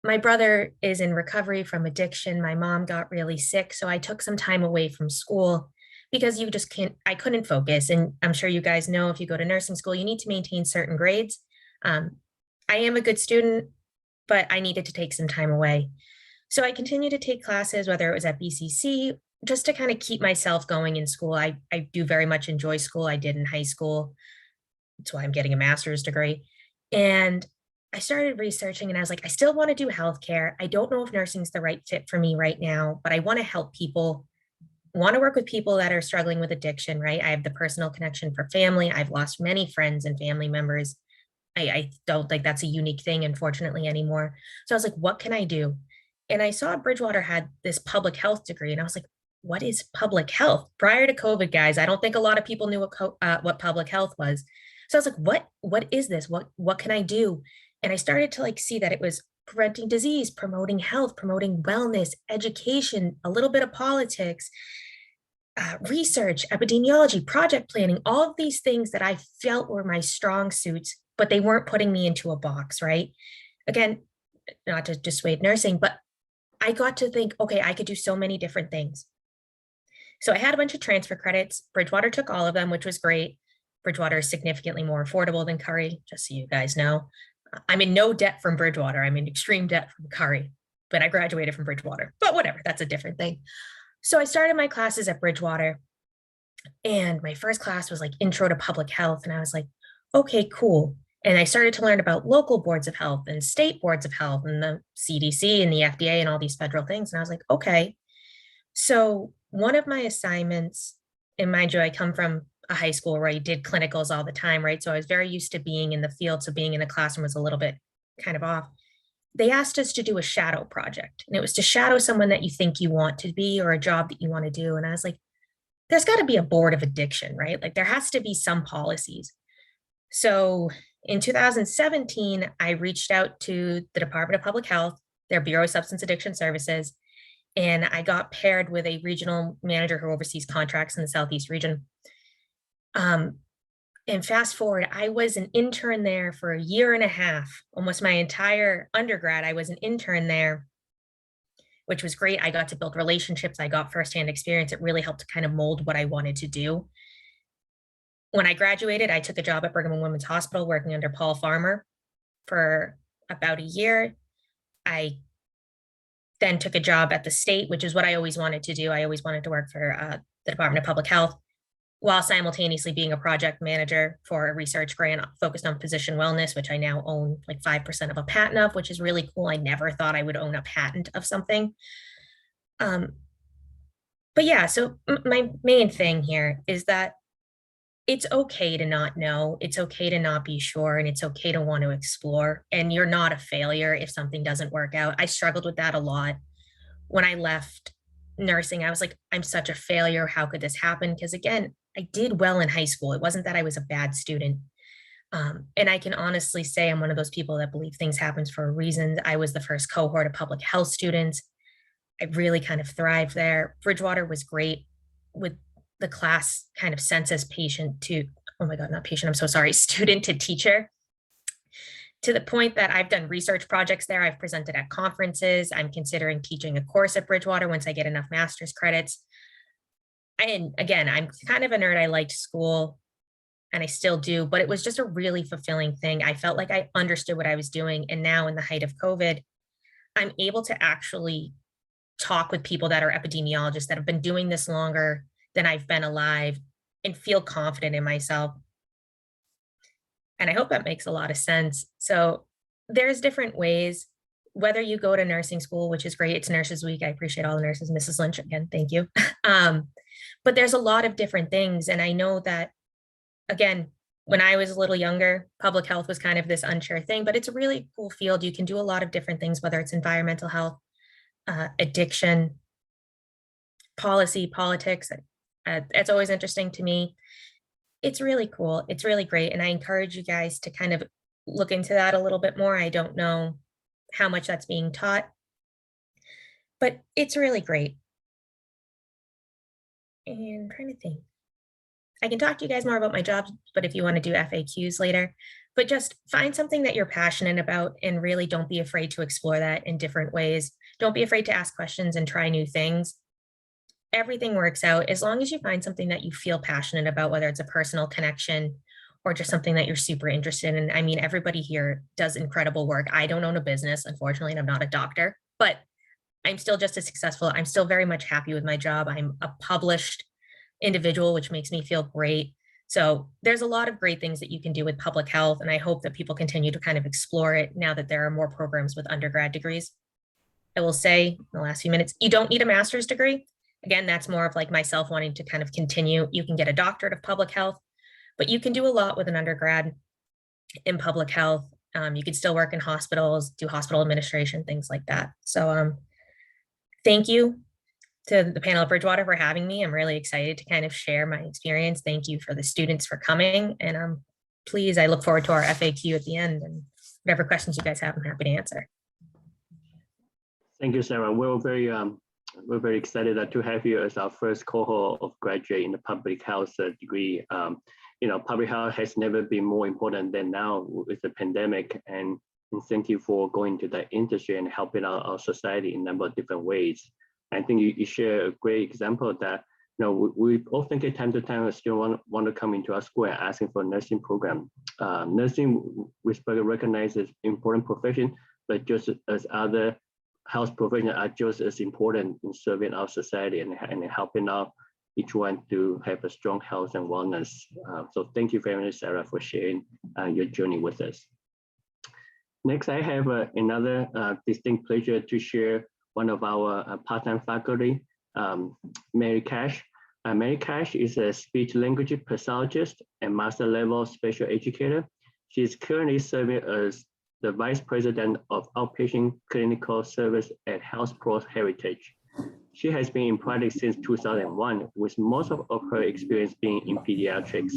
my brother is in recovery from addiction. My mom got really sick. So I took some time away from school because you just can't, I couldn't focus. And I'm sure you guys know if you go to nursing school, you need to maintain certain grades. I am a good student, but I needed to take some time away. So I continued to take classes, whether it was at BCC, just to kind of keep myself going in school. I do very much enjoy school. I did in high school. That's why I'm getting a master's degree. And I started researching and I was like, I still want to do healthcare. I don't know if nursing is the right fit for me right now, but I want to help people, want to work with people that are struggling with addiction, right? I have the personal connection for family. I've lost many friends and family members. I don't think that's a unique thing, unfortunately, anymore. So I was like, what can I do? And I saw Bridgewater had this public health degree. And I was like, what is public health? Prior to COVID, guys, I don't think a lot of people knew what public health was. So I was like, what is this? What can I do? And I started to like see that it was preventing disease, promoting health, promoting wellness, education, a little bit of politics, research, epidemiology, project planning, all of these things that I felt were my strong suits, but they weren't putting me into a box, right? Again, not to dissuade nursing, but I got to think, okay, I could do so many different things. So I had a bunch of transfer credits. Bridgewater took all of them, which was great. Bridgewater is significantly more affordable than Curry, just so you guys know. I'm in no debt from Bridgewater. I'm in extreme debt from Curry, but I graduated from Bridgewater. But whatever, that's a different thing. So I started my classes at Bridgewater, and my first class was like Intro to Public Health. And I was like, okay, cool. And I started to learn about local boards of health and state boards of health and the CDC and the FDA and all these federal things. And I was like, okay. So one of my assignments, and mind you, I come from a high school where I did clinicals all the time, right? So I was very used to being in the field. So being in a classroom was a little bit kind of off. They asked us to do a shadow project, and it was to shadow someone that you think you want to be or a job that you want to do. And I was like, there's got to be a board of addiction, right? Like there has to be some policies. So in 2017, I reached out to the Department of Public Health, their Bureau of Substance Addiction Services, and I got paired with a regional manager who oversees contracts in the Southeast region. And fast forward, I was an intern there for a year and a half, almost my entire undergrad. I was an intern there, which was great. I got to build relationships. I got firsthand experience. It really helped to kind of mold what I wanted to do. When I graduated, I took a job at Brigham and Women's Hospital working under Paul Farmer for about a year. I then took a job at the state, which is what I always wanted to do. I always wanted to work for the Department of Public Health, while simultaneously being a project manager for a research grant focused on physician wellness, which I now own like 5% of a patent of, which is really cool. I never thought I would own a patent of something. But yeah, so my main thing here is that it's okay to not know, it's okay to not be sure, and it's okay to want to explore. And you're not a failure if something doesn't work out. I struggled with that a lot. When I left nursing, I was like, I'm such a failure. How could this happen? Because again, I did well in high school. It wasn't that I was a bad student. And I can honestly say I'm one of those people that believe things happen for a reason. I was the first cohort of public health students. I really kind of thrived there. Bridgewater was great with the class kind of census patient to, oh my God, not patient, I'm so sorry, student to teacher, to the point that I've done research projects there. I've presented at conferences. I'm considering teaching a course at Bridgewater once I get enough master's credits. And again, I'm kind of a nerd. I liked school and I still do, but it was just a really fulfilling thing. I felt like I understood what I was doing. And now in the height of COVID, I'm able to actually talk with people that are epidemiologists that have been doing this longer than I've been alive and feel confident in myself. And I hope that makes a lot of sense. So there's different ways, whether you go to nursing school, which is great. It's Nurses Week. I appreciate all the nurses. Mrs. Lynch, again, thank you. But there's a lot of different things. And I know that, again, when I was a little younger, public health was kind of this unsure thing, but it's a really cool field. You can do a lot of different things, whether it's environmental health, addiction, policy, politics. It's always interesting to me. it's really cool. It's really great. And I encourage you guys to kind of look into that a little bit more. I don't know how much that's being taught, but it's really great. And I'm trying to think. I can talk to you guys more about my job, but if you want to do FAQs later, but just find something that you're passionate about and really don't be afraid to explore that in different ways. Don't be afraid to ask questions and try new things. Everything works out as long as you find something that you feel passionate about, whether it's a personal connection or just something that you're super interested in. I mean, everybody here does incredible work. I don't own a business, unfortunately, and I'm not a doctor, but I'm still just as successful. I'm still very much happy with my job. I'm a published individual, which makes me feel great. So there's a lot of great things that you can do with public health. And I hope that people continue to kind of explore it now that there are more programs with undergrad degrees. I will say in the last few minutes, you don't need a master's degree. Again, that's more of like myself wanting to kind of continue. You can get a doctorate of public health, but you can do a lot with an undergrad in public health. You could still work in hospitals, do hospital administration, things like that. So thank you to the panel of Bridgewater for having me. I'm really excited to kind of share my experience. Thank you for the students for coming. And please, I look forward to our FAQ at the end, and whatever questions you guys have, I'm happy to answer. Thank you, Sarah. We're very excited to have you as our first cohort of graduate in the public health degree. Public health has never been more important than now with the pandemic, and thank you for going to the industry and helping our society in a number of different ways. I think you share a great example that we often get time to time a student want to come into our school and asking for a nursing program. Nursing recognizes important profession, but just as other health professionals are just as important in serving our society and helping out each one to have a strong health and wellness. So thank you very much, Sarah, for sharing your journey with us. Next, I have another distinct pleasure to share one of our part-time faculty, Mary Cash. Mary Cash is a speech language pathologist and master level special educator. She is currently serving as the Vice President of Outpatient Clinical Service at Health Pro Heritage. She has been in practice since 2001, with most of her experience being in pediatrics.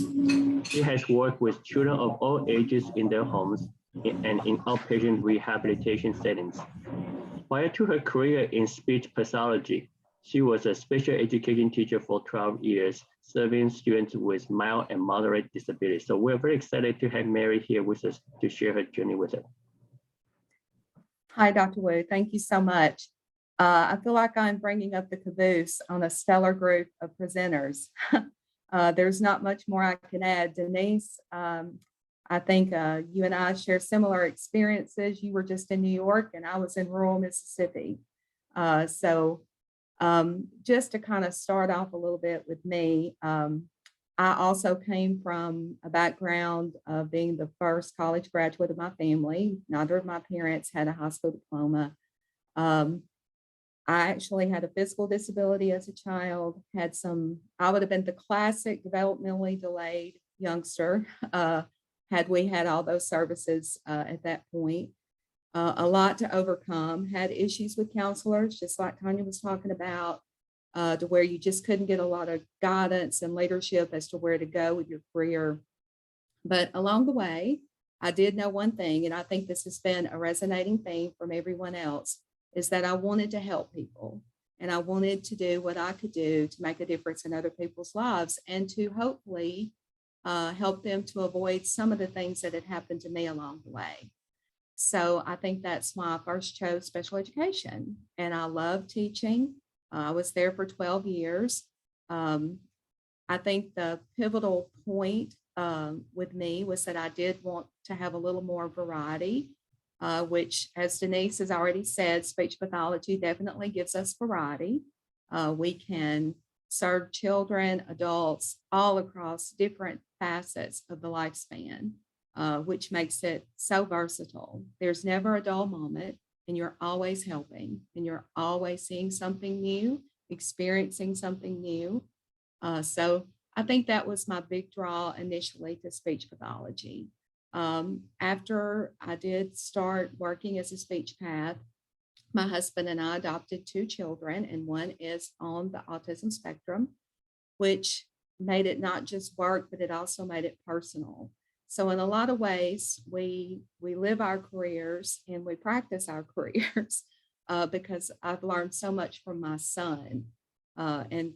She has worked with children of all ages in their homes and in outpatient rehabilitation settings. Prior to her career in speech pathology, she was a special education teacher for 12 years, serving students with mild and moderate disabilities. So we're very excited to have Mary here with us to share her journey with us. Hi, Dr. Wu. Thank you so much. I feel like I'm bringing up the caboose on a stellar group of presenters. There's not much more I can add. Denise, I think you and I share similar experiences. You were just in New York and I was in rural Mississippi. So just to kind of start off a little bit with me, I also came from a background of being the first college graduate of my family. Neither of my parents had a high school diploma. I actually had a physical disability as a child, I would have been the classic developmentally delayed youngster had we had all those services at that point. A lot to overcome, had issues with counselors, just like Tanya was talking about, to where you just couldn't get a lot of guidance and leadership as to where to go with your career. But along the way, I did know one thing, and I think this has been a resonating theme from everyone else, is that I wanted to help people. And I wanted to do what I could do to make a difference in other people's lives and to hopefully help them to avoid some of the things that had happened to me along the way. So I think that's why I first chose special education. And I love teaching. I was there for 12 years. I think the pivotal point with me was that I did want to have a little more variety, which, as Denise has already said, speech pathology definitely gives us variety. We can serve children, adults, all across different facets of the lifespan, which makes it so versatile. There's never a dull moment, and you're always helping, and you're always seeing something new, experiencing something new. So I think that was my big draw initially to speech pathology. After I did start working as a speech path, my husband and I adopted 2 children, and one is on the autism spectrum, which made it not just work, but it also made it personal. So in a lot of ways, we live our careers and we practice our careers because I've learned so much from my son and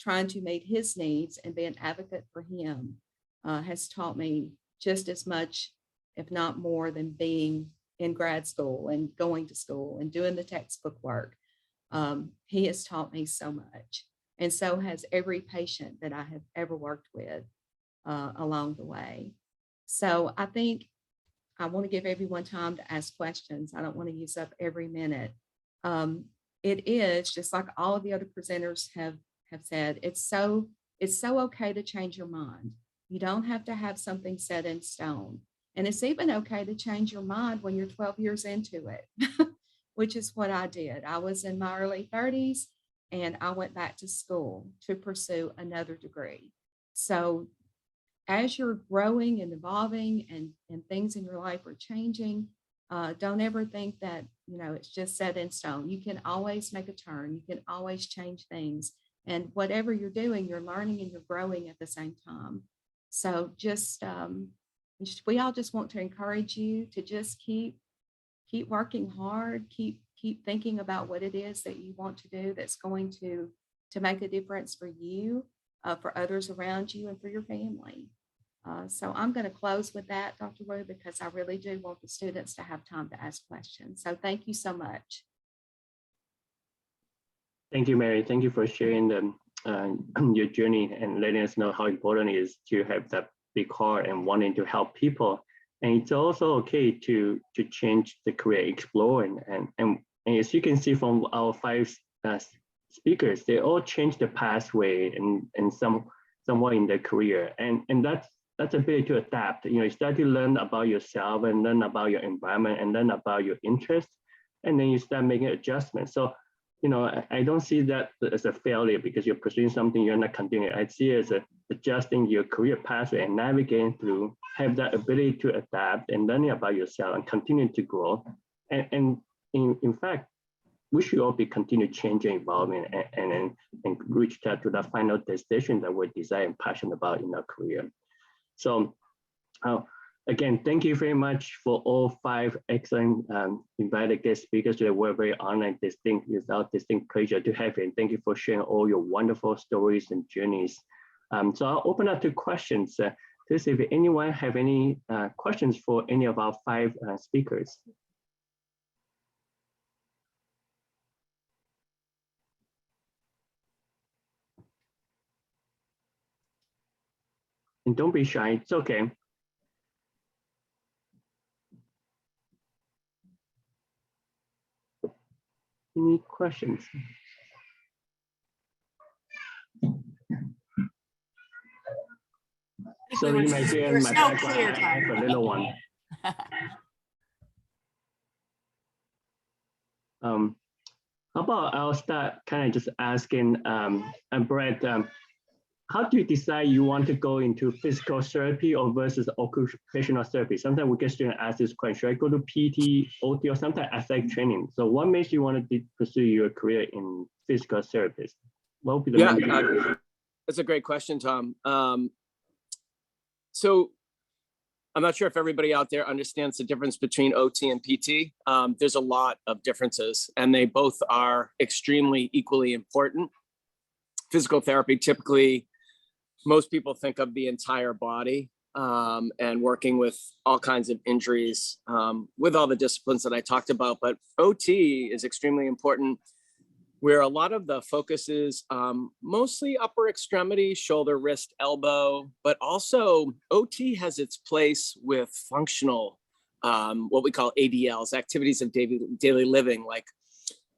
trying to meet his needs and be an advocate for him has taught me just as much, if not more, than being in grad school and going to school and doing the textbook work. He has taught me so much. And so has every patient that I have ever worked with along the way. So I think I want to give everyone time to ask questions. I don't want to use up every minute. It is just like all of the other presenters have said, it's so okay to change your mind. You don't have to have something set in stone. And it's even okay to change your mind when you're 12 years into it, which is what I did. I was in my early 30s and I went back to school to pursue another degree. So as you're growing and evolving and things in your life are changing, don't ever think that, it's just set in stone. You can always make a turn. You can always change things. And whatever you're doing, you're learning and you're growing at the same time. So we all just want to encourage you to just keep working hard, keep thinking about what it is that you want to do that's going to make a difference for you, for others around you, and for your family. So I'm going to close with that, Dr. Wu, because I really do want the students to have time to ask questions. So thank you so much. Thank you, Mary. Thank you for sharing your journey and letting us know how important it is to have that big heart and wanting to help people. And it's also okay to change the career, exploring. And as you can see from our 5 speakers, they all changed the pathway and somewhat in their career. And that's ability to adapt. You start to learn about yourself and learn about your environment and learn about your interests. And then you start making adjustments. So, I don't see that as a failure because you're pursuing something you're not continuing. I see it as adjusting your career pathway and navigating through, have that ability to adapt and learning about yourself and continue to grow. And in fact, we should all be continue changing, evolving, and reach to that final destination that we're desiring and passionate about in our career. So again, thank you very much for all 5 excellent invited guest speakers today. We're very honored, it's our distinct pleasure to have you. And thank you for sharing all your wonderful stories and journeys. So I'll open up to questions. Please, if anyone have any questions for any of our 5 speakers. And don't be shy, it's okay. Any questions? So you might hear my background, I have a little one. How about I'll start kind of just asking Brett, how do you decide you want to go into physical therapy or versus occupational therapy? Sometimes we get students ask this question, should I go to PT, OT, or sometimes athletic training? So what makes you want to pursue your career in physical therapist? What would be the main reasons? That's a great question, Tom. So I'm not sure if everybody out there understands the difference between OT and PT. There's a lot of differences and they both are extremely equally important. Physical therapy, typically, most people think of the entire body and working with all kinds of injuries with all the disciplines that I talked about. But OT is extremely important where a lot of the focus is mostly upper extremity, shoulder, wrist, elbow, but also OT has its place with functional, what we call ADLs, activities of daily living, like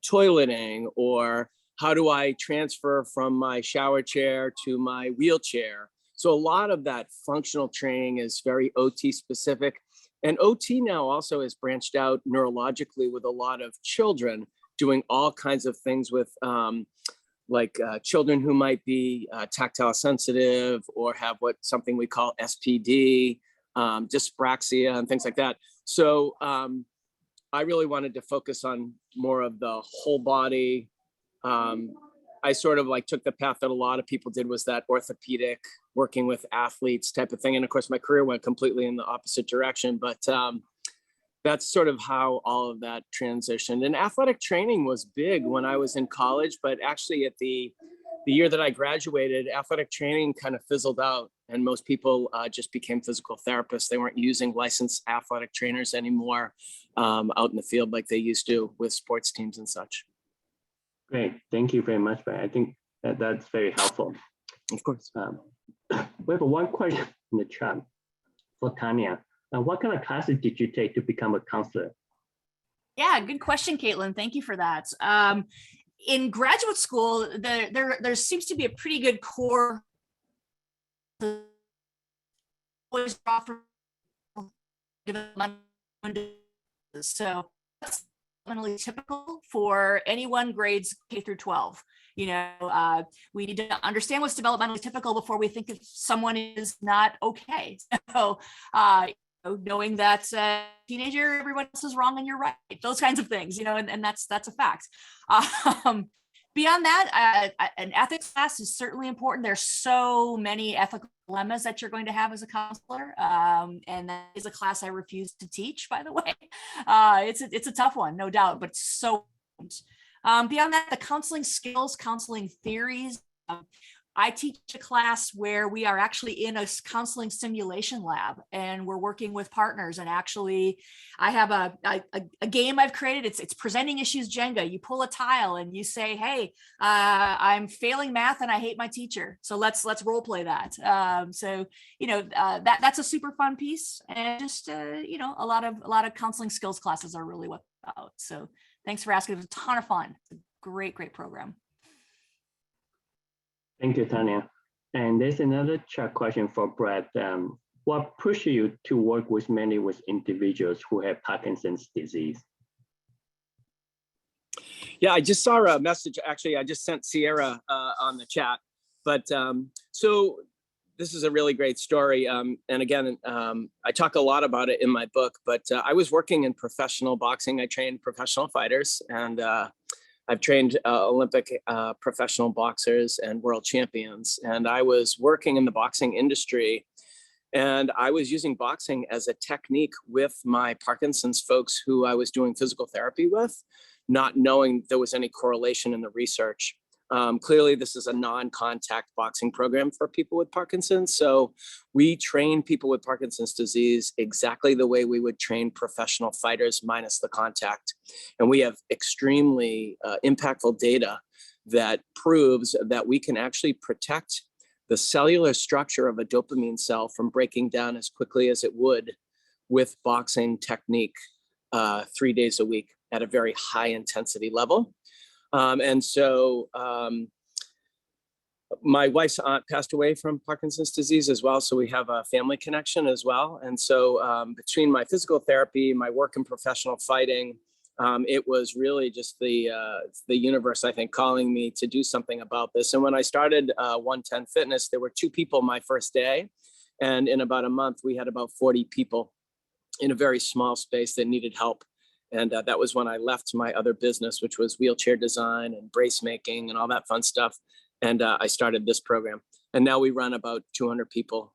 toileting, or how do I transfer from my shower chair to my wheelchair? So a lot of that functional training is very OT specific. And OT now also has branched out neurologically with a lot of children doing all kinds of things with children who might be tactile sensitive or have something we call SPD, dyspraxia and things like that. So I really wanted to focus on more of the whole body I sort of like took the path that a lot of people did, was that orthopedic, working with athletes type of thing. And of course, my career went completely in the opposite direction. But that's sort of how all of that transitioned. And athletic training was big when I was in college, but actually at the year that I graduated, athletic training kind of fizzled out, and most people just became physical therapists. They weren't using licensed athletic trainers anymore out in the field like they used to with sports teams and such. Great, thank you very much, Brad. I think that's very helpful. Of course. We have one question in the chat for Tanya. What kind of classes did you take to become a counselor? Yeah, good question, Caitlin. Thank you for that. In graduate school, there seems to be a pretty good core. So that's definitely typical for anyone grades K through 12. You know, we need to understand what's developmentally typical before we think if someone is not okay. So knowing that teenager, everyone else is wrong and you're right, those kinds of things, you know, and that's a fact. Beyond that, an ethics class is certainly important. There's so many ethical dilemmas that you're going to have as a counselor, and that is a class I refuse to teach, by the way. It's a tough one, no doubt, but it's so important. Beyond that, the counseling skills, counseling theories. I teach a class where we are actually in a counseling simulation lab, and we're working with partners. And actually, I have a game I've created. It's presenting issues Jenga. You pull a tile and you say, "Hey, I'm failing math and I hate my teacher. So let's role play that." So you know that's a super fun piece, and just you know a lot of counseling skills classes are really what it's about. So thanks for asking. It was a ton of fun. It's a great program. Thank you, Tanya. And there's another chat question for Brad. What pushed you to work with mainly with individuals who have Parkinson's disease? Yeah, I just saw a message. Actually, I just sent Sierra on the chat. But so this is a really great story. And again, I talk a lot about it in my book, but I was working in professional boxing. I trained professional fighters, and I've trained Olympic professional boxers and world champions. And I was working in the boxing industry, and I was using boxing as a technique with my Parkinson's folks who I was doing physical therapy with, not knowing there was any correlation in the research. Clearly, this is a non-contact boxing program for people with Parkinson's. So we train people with Parkinson's disease exactly the way we would train professional fighters minus the contact. And we have extremely impactful data that proves that we can actually protect the cellular structure of a dopamine cell from breaking down as quickly as it would with boxing technique 3 days a week at a very high intensity level. And so my wife's aunt passed away from Parkinson's disease as well. So we have a family connection as well. And so between my physical therapy, my work in professional fighting, it was really just the universe, I think, calling me to do something about this. And when I started 110 Fitness, there were 2 people my first day. And in about a month, we had about 40 people in a very small space that needed help. And that was when I left my other business, which was wheelchair design and brace making and all that fun stuff. And I started this program. And now we run about 200 people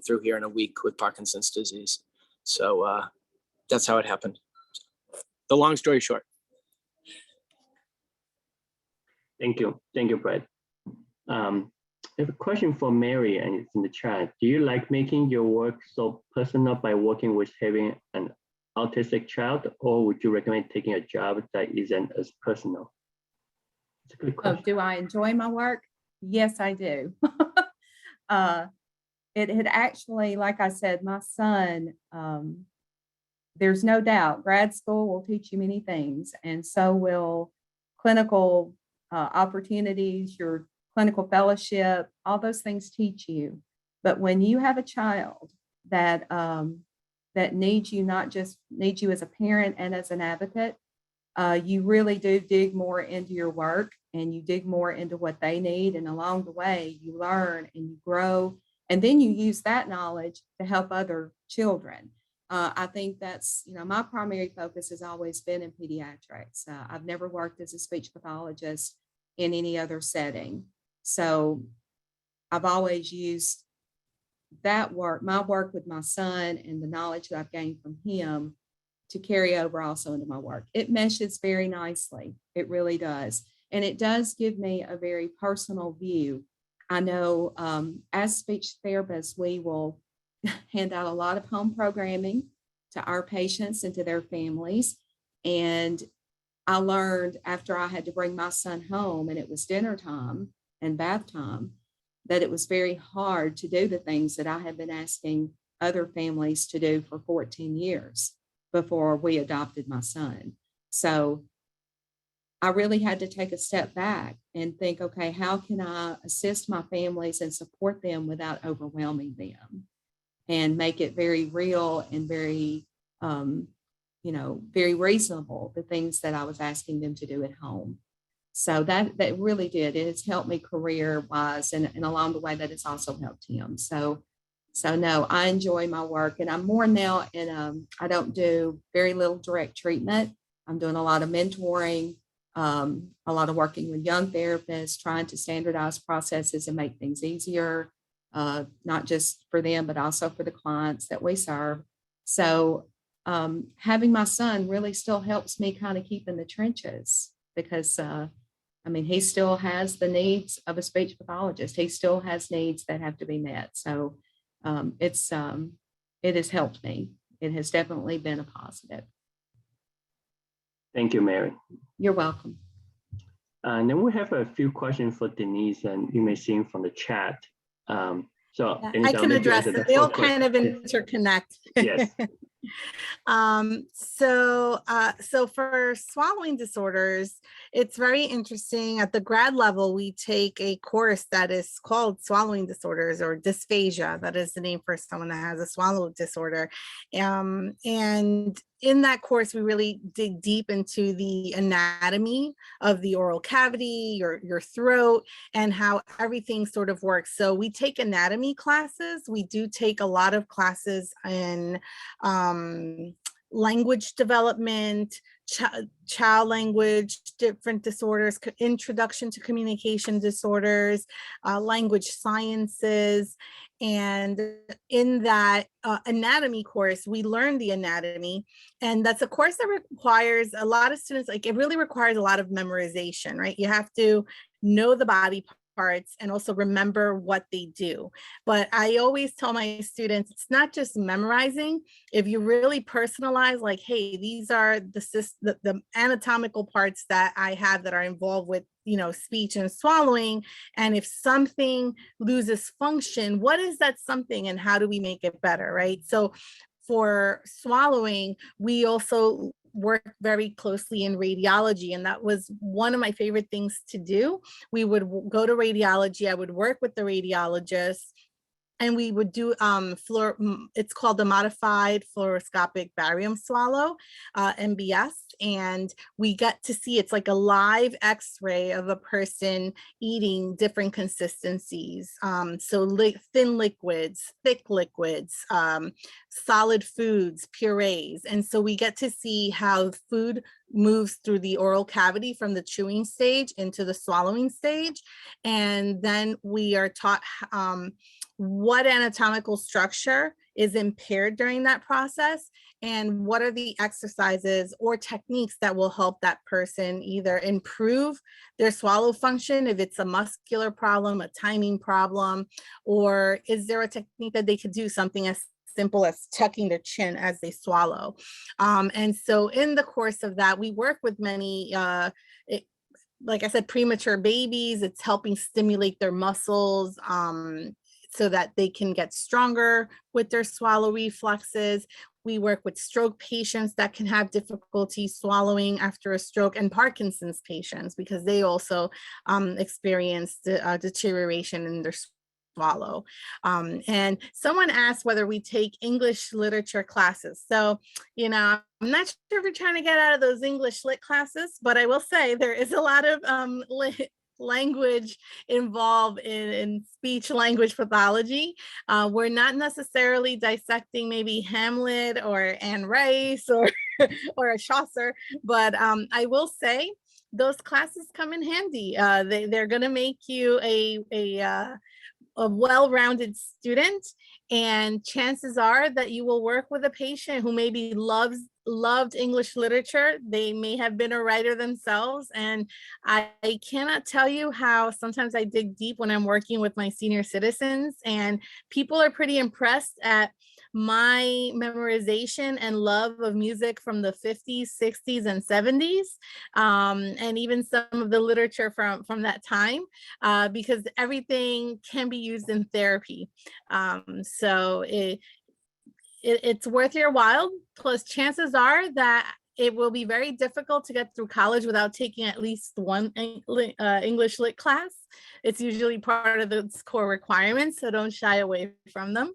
through here in a week with Parkinson's disease. So that's how it happened. The long story short. Thank you. Thank you, Brad. I have a question for Mary, and it's in the chat. Do you like making your work so personal by working with having an autistic child, or would you recommend taking a job that isn't as personal? It's a good question. Do I enjoy my work? Yes, I do. It had actually, like I said, my son, there's no doubt grad school will teach you many things, and so will clinical opportunities, your clinical fellowship, all those things teach you. But when you have a child that that needs you, not just needs you as a parent and as an advocate, you really do dig more into your work, and you dig more into what they need. And along the way, you learn and you grow, and then you use that knowledge to help other children. I think that's, my primary focus has always been in pediatrics. I've never worked as a speech pathologist. in any other setting. So I've always used my work with my son and the knowledge that I've gained from him to carry over also into my work. It meshes very nicely. It really does. And it does give me a very personal view. I know as speech therapists, we will hand out a lot of home programming to our patients and to their families. And I learned after I had to bring my son home and it was dinner time and bath time, that it was very hard to do the things that I had been asking other families to do for 14 years before we adopted my son. So I really had to take a step back and think, okay, how can I assist my families and support them without overwhelming them, and make it very real and very, very reasonable, the things that I was asking them to do at home. So that really did. It has helped me career-wise, and along the way that it's also helped him. So no, I enjoy my work, and I'm more now in, I don't do very little direct treatment. I'm doing a lot of mentoring, a lot of working with young therapists, trying to standardize processes and make things easier, not just for them, but also for the clients that we serve. So having my son really still helps me kind of keep in the trenches, because he still has the needs of a speech pathologist. He still has needs that have to be met. So it has helped me. It has definitely been a positive. Thank you, Mary. You're welcome. And then we have a few questions for Denise, and you may see them from the chat. So I can address it. They all kind of interconnect. Yes. So for swallowing disorders, it's very interesting. At the grad level, we take a course that is called swallowing disorders, or dysphagia. That is the name for someone that has a swallow disorder. And in that course, we really dig deep into the anatomy of the oral cavity, your throat, and how everything sort of works. So we take anatomy classes. We do take a lot of classes in language development, child language, different disorders, introduction to communication disorders, language sciences. And in that anatomy course, we learn the anatomy. And that's a course that requires a lot of students, it really requires a lot of memorization, right? You have to know the body parts and also remember what they do. But I always tell my students, it's not just memorizing. If you really personalize, hey, these are the anatomical parts that I have that are involved with speech and swallowing. And if something loses function, what is that something and how do we make it better, right? So for swallowing, we also work very closely in radiology. And that was one of my favorite things to do. We would go to radiology. I would work with the radiologist, and we would do it's called the modified fluoroscopic barium swallow, MBS. And we get to see, it's like a live x-ray of a person eating different consistencies. So thin liquids, thick liquids, solid foods, purees. And so we get to see how food moves through the oral cavity from the chewing stage into the swallowing stage. And then we are taught what anatomical structure is impaired during that process, and what are the exercises or techniques that will help that person either improve their swallow function, if it's a muscular problem, a timing problem, or is there a technique that they could do, something as simple as tucking their chin as they swallow. And so in the course of that, we work with many, like I said, premature babies. It's helping stimulate their muscles so that they can get stronger with their swallow reflexes. We work with stroke patients that can have difficulty swallowing after a stroke, and Parkinson's patients, because they also experience deterioration in their swallow. And someone asked whether we take English literature classes. So, I'm not sure if we're trying to get out of those English lit classes, but I will say there is a lot of language involved in speech language pathology. We're not necessarily dissecting maybe Hamlet or Anne Rice or a Chaucer, but I will say those classes come in handy. They're going to make you a well-rounded student, and chances are that you will work with a patient who maybe loved English literature. They may have been a writer themselves, and I cannot tell you how sometimes I dig deep when I'm working with my senior citizens, and people are pretty impressed at my memorization and love of music from the 50s, 60s, and 70s, and even some of the literature from that time, because everything can be used in therapy. So it's worth your while. Plus, chances are that it will be very difficult to get through college without taking at least one English lit class. It's usually part of the core requirements, so don't shy away from them.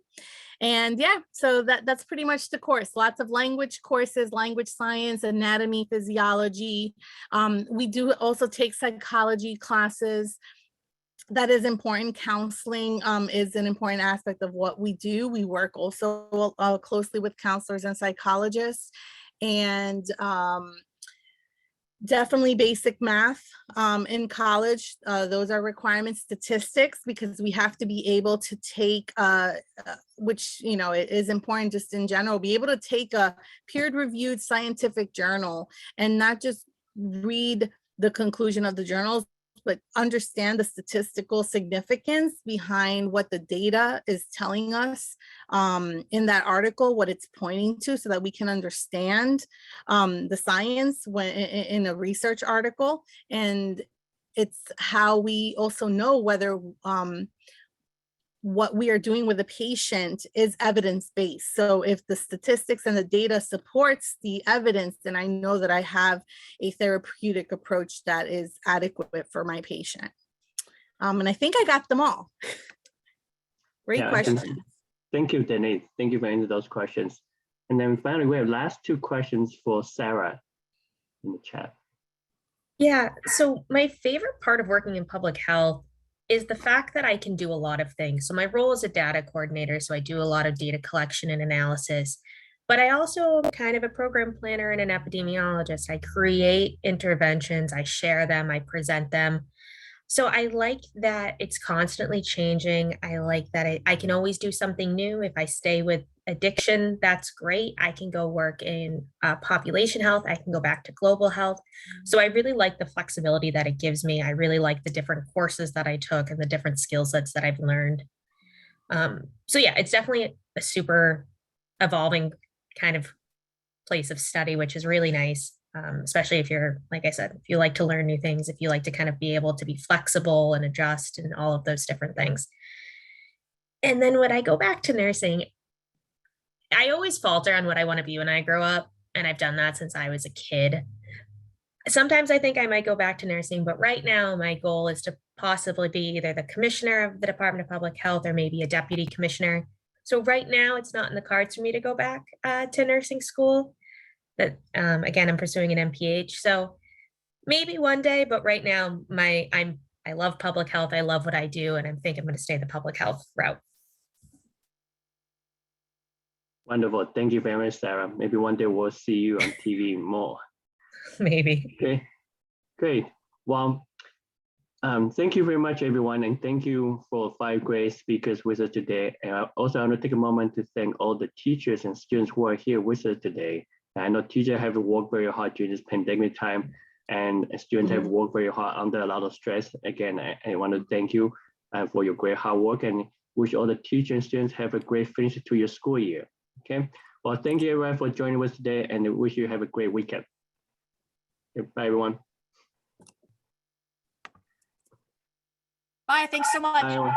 And yeah, so that's pretty much the course. Lots of language courses, language science, anatomy, physiology. We do also take psychology classes. That is important. Counseling is an important aspect of what we do. We work also closely with counselors and psychologists, and definitely basic math in college. Those are requirements. Statistics, because we have to be able to take, which, you know, it is important just in general, be able to take a peer-reviewed scientific journal and not just read the conclusion of the journals, but understand the statistical significance behind what the data is telling us in that article, what it's pointing to, so that we can understand the science when in a research article. And it's how we also know whether what we are doing with a patient is evidence-based. So if the statistics and the data supports the evidence, then I know that I have a therapeutic approach that is adequate for my patient. And I think I got them all. Great questions. Thank you, Denise. Thank you for answering those questions. And then finally, we have last two questions for Sarah in the chat. Yeah, so my favorite part of working in public health is the fact that I can do a lot of things. So my role is a data coordinator, so I do a lot of data collection and analysis, but I also am kind of a program planner and an epidemiologist. I create interventions, I share them, I present them. So I like that it's constantly changing. I like that I can always do something new. If I stay with addiction, that's great. I can go work in population health. I can go back to global health. So I really like the flexibility that it gives me. I really like the different courses that I took and the different skill sets that I've learned. So yeah, it's definitely a super evolving kind of place of study, which is really nice. Especially if you're, like I said, if you like to learn new things, if you like to kind of be able to be flexible and adjust and all of those different things. And then when I go back to nursing, I always falter on what I want to be when I grow up. And I've done that since I was a kid. Sometimes I think I might go back to nursing, but right now my goal is to possibly be either the commissioner of the Department of Public Health or maybe a deputy commissioner. So right now it's not in the cards for me to go back to nursing school. But again, I'm pursuing an MPH. So maybe one day, but right now I love public health. I love what I do, and I think I'm going to stay the public health route. Wonderful. Thank you very much, Sarah. Maybe one day we'll see you on TV more. Maybe. Okay, great. Well, thank you very much, everyone, and thank you for 5 great speakers with us today. And I also want to take a moment to thank all the teachers and students who are here with us today. I know teachers have worked very hard during this pandemic time, and students have worked very hard under a lot of stress. Again, I want to thank you for your great hard work, and wish all the teachers and students have a great finish to your school year. Okay. Well, thank you everyone for joining us today, and I wish you have a great weekend. Okay, bye, everyone. Bye. Thanks so much. Bye, everyone.